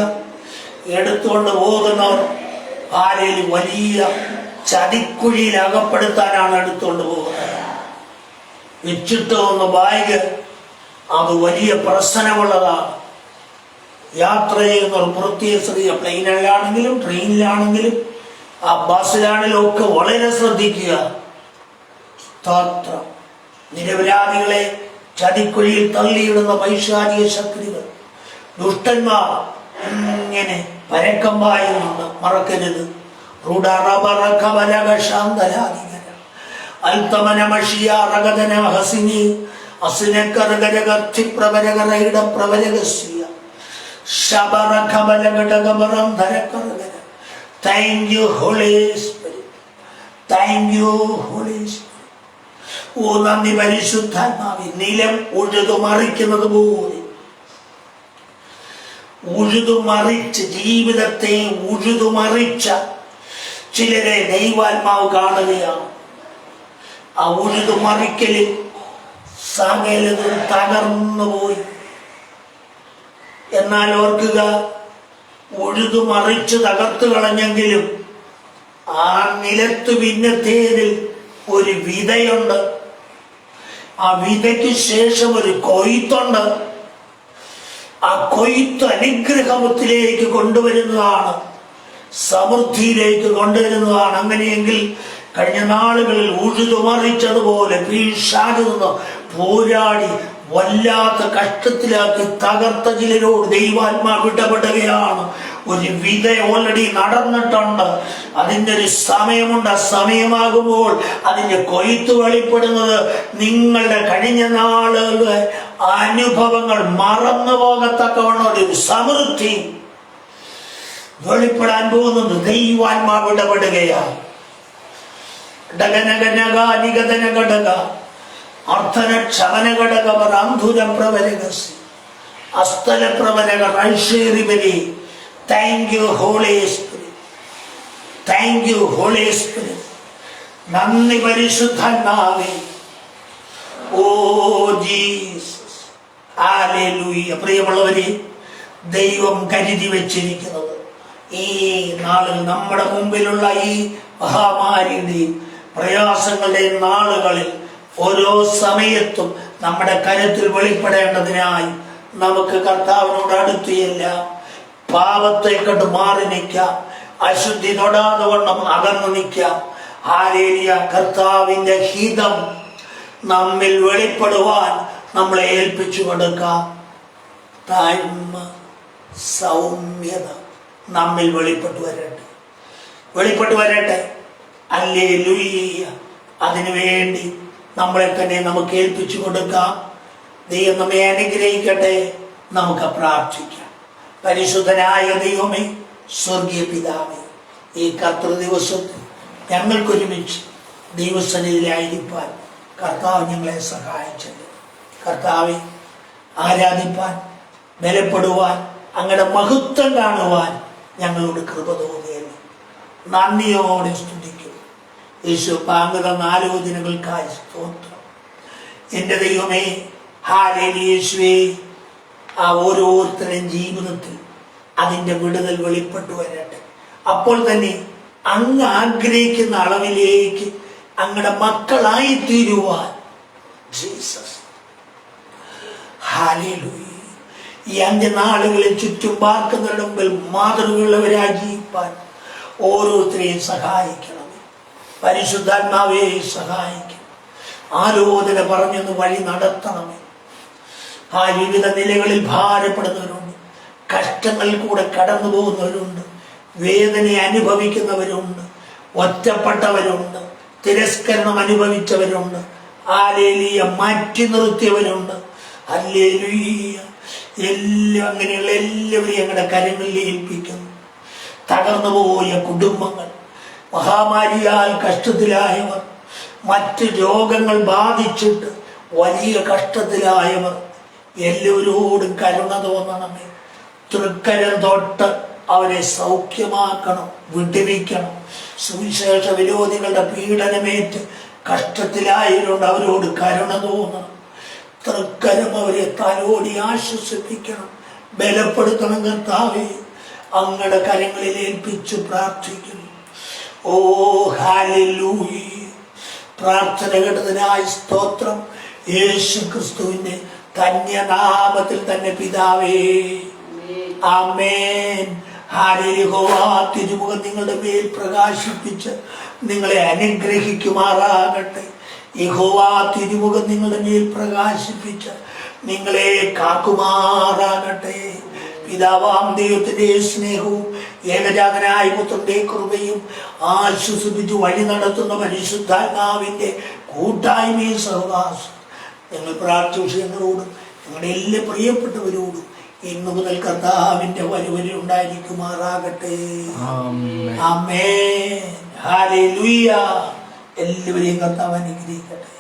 എടുത്തുകൊണ്ട് പോകുന്നവർ ആരെയും വലിയ ചതിക്കുഴിയിൽ അകപ്പെടുത്താനാണ് എടുത്തുകൊണ്ട് പോകുന്നത്. വെച്ചിട്ട് വന്ന ബാഗ് അത് വലിയ പ്രശ്നമുള്ളതാണ്. യാത്ര ചെയ്യുന്നവർ പ്രത്യേക ശ്രദ്ധിക്കുക. പ്ലെയിനിലാണെങ്കിലും ട്രെയിനിലാണെങ്കിലും ആ ബസ്സിലാണെങ്കിലും ഒക്കെ വളരെ ശ്രദ്ധിക്കുക. സ്തോത്രം. നിരപരാധികളെ ചതിക്കുഴിയിൽ തള്ളിയിടുന്ന പൈശാചിക ശക്തികൾ, ദുഷ്ടന്മാർ ഇങ്ങനെ പരക്കം പായുന്നുണ്ട്. മറക്കരുത്. Thank you, Holy Spirit. Thank you, Holy Spirit. ഓ നന്ദി പരിശുദ്ധാത്മാവേ. നിലം ഉഴുതുമറിക്കുന്നത് പോലെ ഉഴുതുമറിച്ച് ജീവിതത്തെ ഉഴുതുമറിച്ച ചിലരെ ദൈവാത്മാവ് കാണുകയാണ്. ആ ഉഴുതുമറിക്കലിൽ സകലതും തകർന്നുപോയി. എന്നാൽ ഓർക്കുക, ഉഴുതുമറിച്ച് തകർത്തു കളഞ്ഞെങ്കിലും ആ നിലത്ത് ഭിന്നത്തേതിൽ ഒരു വിതയുണ്ട്. ആ വിതയ്ക്ക് ശേഷം ഒരു കൊയ്ത്തുണ്ട്. ആ കൊയ്ത്ത് അനുഗ്രഹത്തിലേക്ക് കൊണ്ടുവരുന്നതാണ്, സമൃദ്ധിയിലേക്ക് കൊണ്ടുവരുന്നതാണ്. അങ്ങനെയെങ്കിൽ കഴിഞ്ഞ നാളുകളിൽ ഉഴുതുമറിച്ചതുപോലെ പിശാച് നിന്ന് പോരാടി വല്ലാത്ത കഷ്ടത്തിലാക്കി തകർത്ത ചിലരോട് ദൈവാത്മാവ് ഇടപെടുകയാണ്. ഒരു വിത ഓൾറെഡി നടന്നിട്ടുണ്ട്. അതിൻ്റെ ഒരു സമയമുണ്ട്. ആ സമയമാകുമ്പോൾ അതിൻ്റെ കൊയ്ത്ത് വെളിപ്പെടുന്നത് നിങ്ങളുടെ കഴിഞ്ഞ നാളുകളുടെ അനുഭവങ്ങൾ മറന്നു പോകത്തക്കവണ്ണം ഒരു സമൃദ്ധി വെളിപ്പെടാൻ പോകുന്നത്. ദൈവാത്മാവ് ഇടപെടുകയാണ്. Thank you, Holy Spirit. Thank you, Holy Spirit. നന്ദി പരിശുദ്ധാത്മാവേ. Oh Jesus. ഹല്ലേലൂയ. പ്രിയമുള്ളവരെ, ദൈവം കരുതി വെച്ചിരിക്കുന്നത് ഈ നാളിൽ നമ്മുടെ മുമ്പിലുള്ള ഈ മഹാമാരിയുടെയും പ്രയാസങ്ങളുടെയും നാളുകളിൽ ഓരോ സമയത്തും നമ്മുടെ കരുത്തിൽ വെളിപ്പെടേണ്ടതിനായി നമുക്ക് കർത്താവിനോട് അടുത്ത് ചെല്ലാം. പാപത്തെ കണ്ട് മാറി നിൽക്കാം. അശുദ്ധി തൊടാതെ വണ്ണം അകന്നു നിൽക്കാം. ഹല്ലേലൂയ. കർത്താവിന്റെ ഹിതം നമ്മിൽ വെളിപ്പെടുവാൻ നമ്മളെ ഏൽപ്പിച്ചു കൊടുക്കാം. താഴ്മ, സൗമ്യത നമ്മിൽ വെളിപ്പെട്ടു വരട്ടെ. ഹല്ലേലൂയ. അതിനുവേണ്ടി നമ്മളെ തന്നെ നമുക്ക് ഏൽപ്പിച്ചു കൊടുക്കാം. ദൈവം നമ്മെ അനുഗ്രഹിക്കട്ടെ. നമുക്ക് പ്രാർത്ഥിക്കാം. പരിശുദ്ധനായ ദൈവമേ, സ്വർഗീയ പിതാവേ, ഈ കർത്തൃ ദിവസത്തിൽ ഞങ്ങൾക്കൊരുമിച്ച് ദൈവസന്നിധിയിലായിരിക്കാൻ കർത്താവ് ഞങ്ങളെ സഹായിച്ചത്. കർത്താവെ, ആരാധിപ്പാൻ, ബലപ്പെടുവാൻ, അങ്ങയുടെ മഹത്വം കാണുവാൻ ഞങ്ങളോട് കൃപ തോന്നുകയല്ലോ. നന്ദിയോടെ സ്തുതിക്കും. യേശു പാങ്ങുന്ന ആലോചനകൾക്കായി സ്തോത്രം. എൻ്റെ ദൈവമേ, ഹല്ലേലൂയ. യേശുവേ, ആ ഓരോരുത്തരുടെയും ജീവിതത്തിൽ അതിൻ്റെ വിടുതൽ വെളിപ്പെട്ടു വരട്ടെ. അപ്പോൾ തന്നെ അങ്ങ് ആഗ്രഹിക്കുന്ന അളവിലേക്ക് അങ്ങയുടെ മക്കളായി തീരുവാൻ ജീസസ്. ഹല്ലേലൂയ. ഈ 5 നാളുകളിൽ ചുറ്റും പാർക്കുന്നവരുടെ മുമ്പിൽ മാതൃകയുള്ളവരായി ജീവിപ്പാൻ ഓരോരുത്തരെയും സഹായിക്കണമേ. പരിശുദ്ധാത്മാവേ സഹായിക്കണം. ആലോചന പറഞ്ഞൊന്ന് വഴി നടത്തണമേ. ആ വിവിധ നിലകളിൽ ഭാരപ്പെടുന്നവരുണ്ട്, കഷ്ടങ്ങളിൽ കൂടെ കടന്നു പോകുന്നവരുണ്ട്, വേദന അനുഭവിക്കുന്നവരുണ്ട്, ഒറ്റപ്പെട്ടവരുണ്ട്, തിരസ്കരണം അനുഭവിച്ചവരുണ്ട്, ഹല്ലേലൂയ മാറ്റി നിർത്തിയവരുണ്ട്. ഹല്ലേലൂയ. എല്ലാം അങ്ങനെയുള്ള എല്ലാവരെയും ഞങ്ങളുടെ കരങ്ങളിൽ ഏൽപ്പിക്കുന്നു. തകർന്നുപോയ കുടുംബങ്ങൾ, മഹാമാരിയാൽ കഷ്ടത്തിലായവർ, മറ്റ് രോഗങ്ങൾ ബാധിച്ചിട്ട് വലിയ കഷ്ടത്തിലായവർ, എല്ലാവരോടും കരുണ തോന്നണമേ. തൃക്കരം തൊട്ട് അവരെ സൗഖ്യമാക്കണം, വിടുവിക്കണം. സുവിശേഷ വിരോധികളുടെ പീഡനമേറ്റ് കഷ്ടത്തിലായവരുണ്ട്, അവരോട് കരുണ തോന്നണം. തൃക്കരം അവരെ തലോടി ആശ്വസിപ്പിക്കണം, ബലപ്പെടുത്തണം. കർത്താവേ, അങ്ങയുടെ കരങ്ങളിൽ ഏൽപ്പിച്ച് പ്രാർത്ഥിക്കുന്നു. ഓ ഹല്ലേലൂയ. പ്രാർത്ഥന കേട്ടതിനായി സ്തോത്രം. യേശു ക്രിസ്തുവിന്റെ ധന്യനാമത്തിൽ തന്നെ പിതാവേ, ആമേൻ. ഹല്ലേലൂയ. തിരുമുഖം നിങ്ങളുടെ മേൽ പ്രകാശിപ്പിച്ച് നിങ്ങളെ അനുഗ്രഹിക്കുമാറാകട്ടെ. യഹോവ തിരുമുഖം നിങ്ങളുടെ മേൽ പ്രകാശിപ്പിച്ച് നിങ്ങളെ കാക്കുമാറാകട്ടെ. പിതാവാം ദൈവത്തിന്റെ സ്നേഹവും ഏകജാതനായ പുത്രന്റെ കൃപയും ആശ്വസിപ്പിച്ച് വഴി നടത്തുന്ന പരിശുദ്ധാത്മാവിന്റെ കൂട്ടായ്മയും സഹവാസം ഞങ്ങൾ പ്രാർത്ഥിച്ച വിഷയങ്ങളോടും ഞങ്ങളുടെ എല്ലാ പ്രിയപ്പെട്ടവരോടും ഇന്നു മുതൽ കർത്താവിന്റെ വരവരെ ഉണ്ടായിരിക്കുമാറാകട്ടെ. ആമേൻ. ഹല്ലേലൂയ. എല്ലാവരെയും കർത്താവ് അനുഗ്രഹിക്കട്ടെ.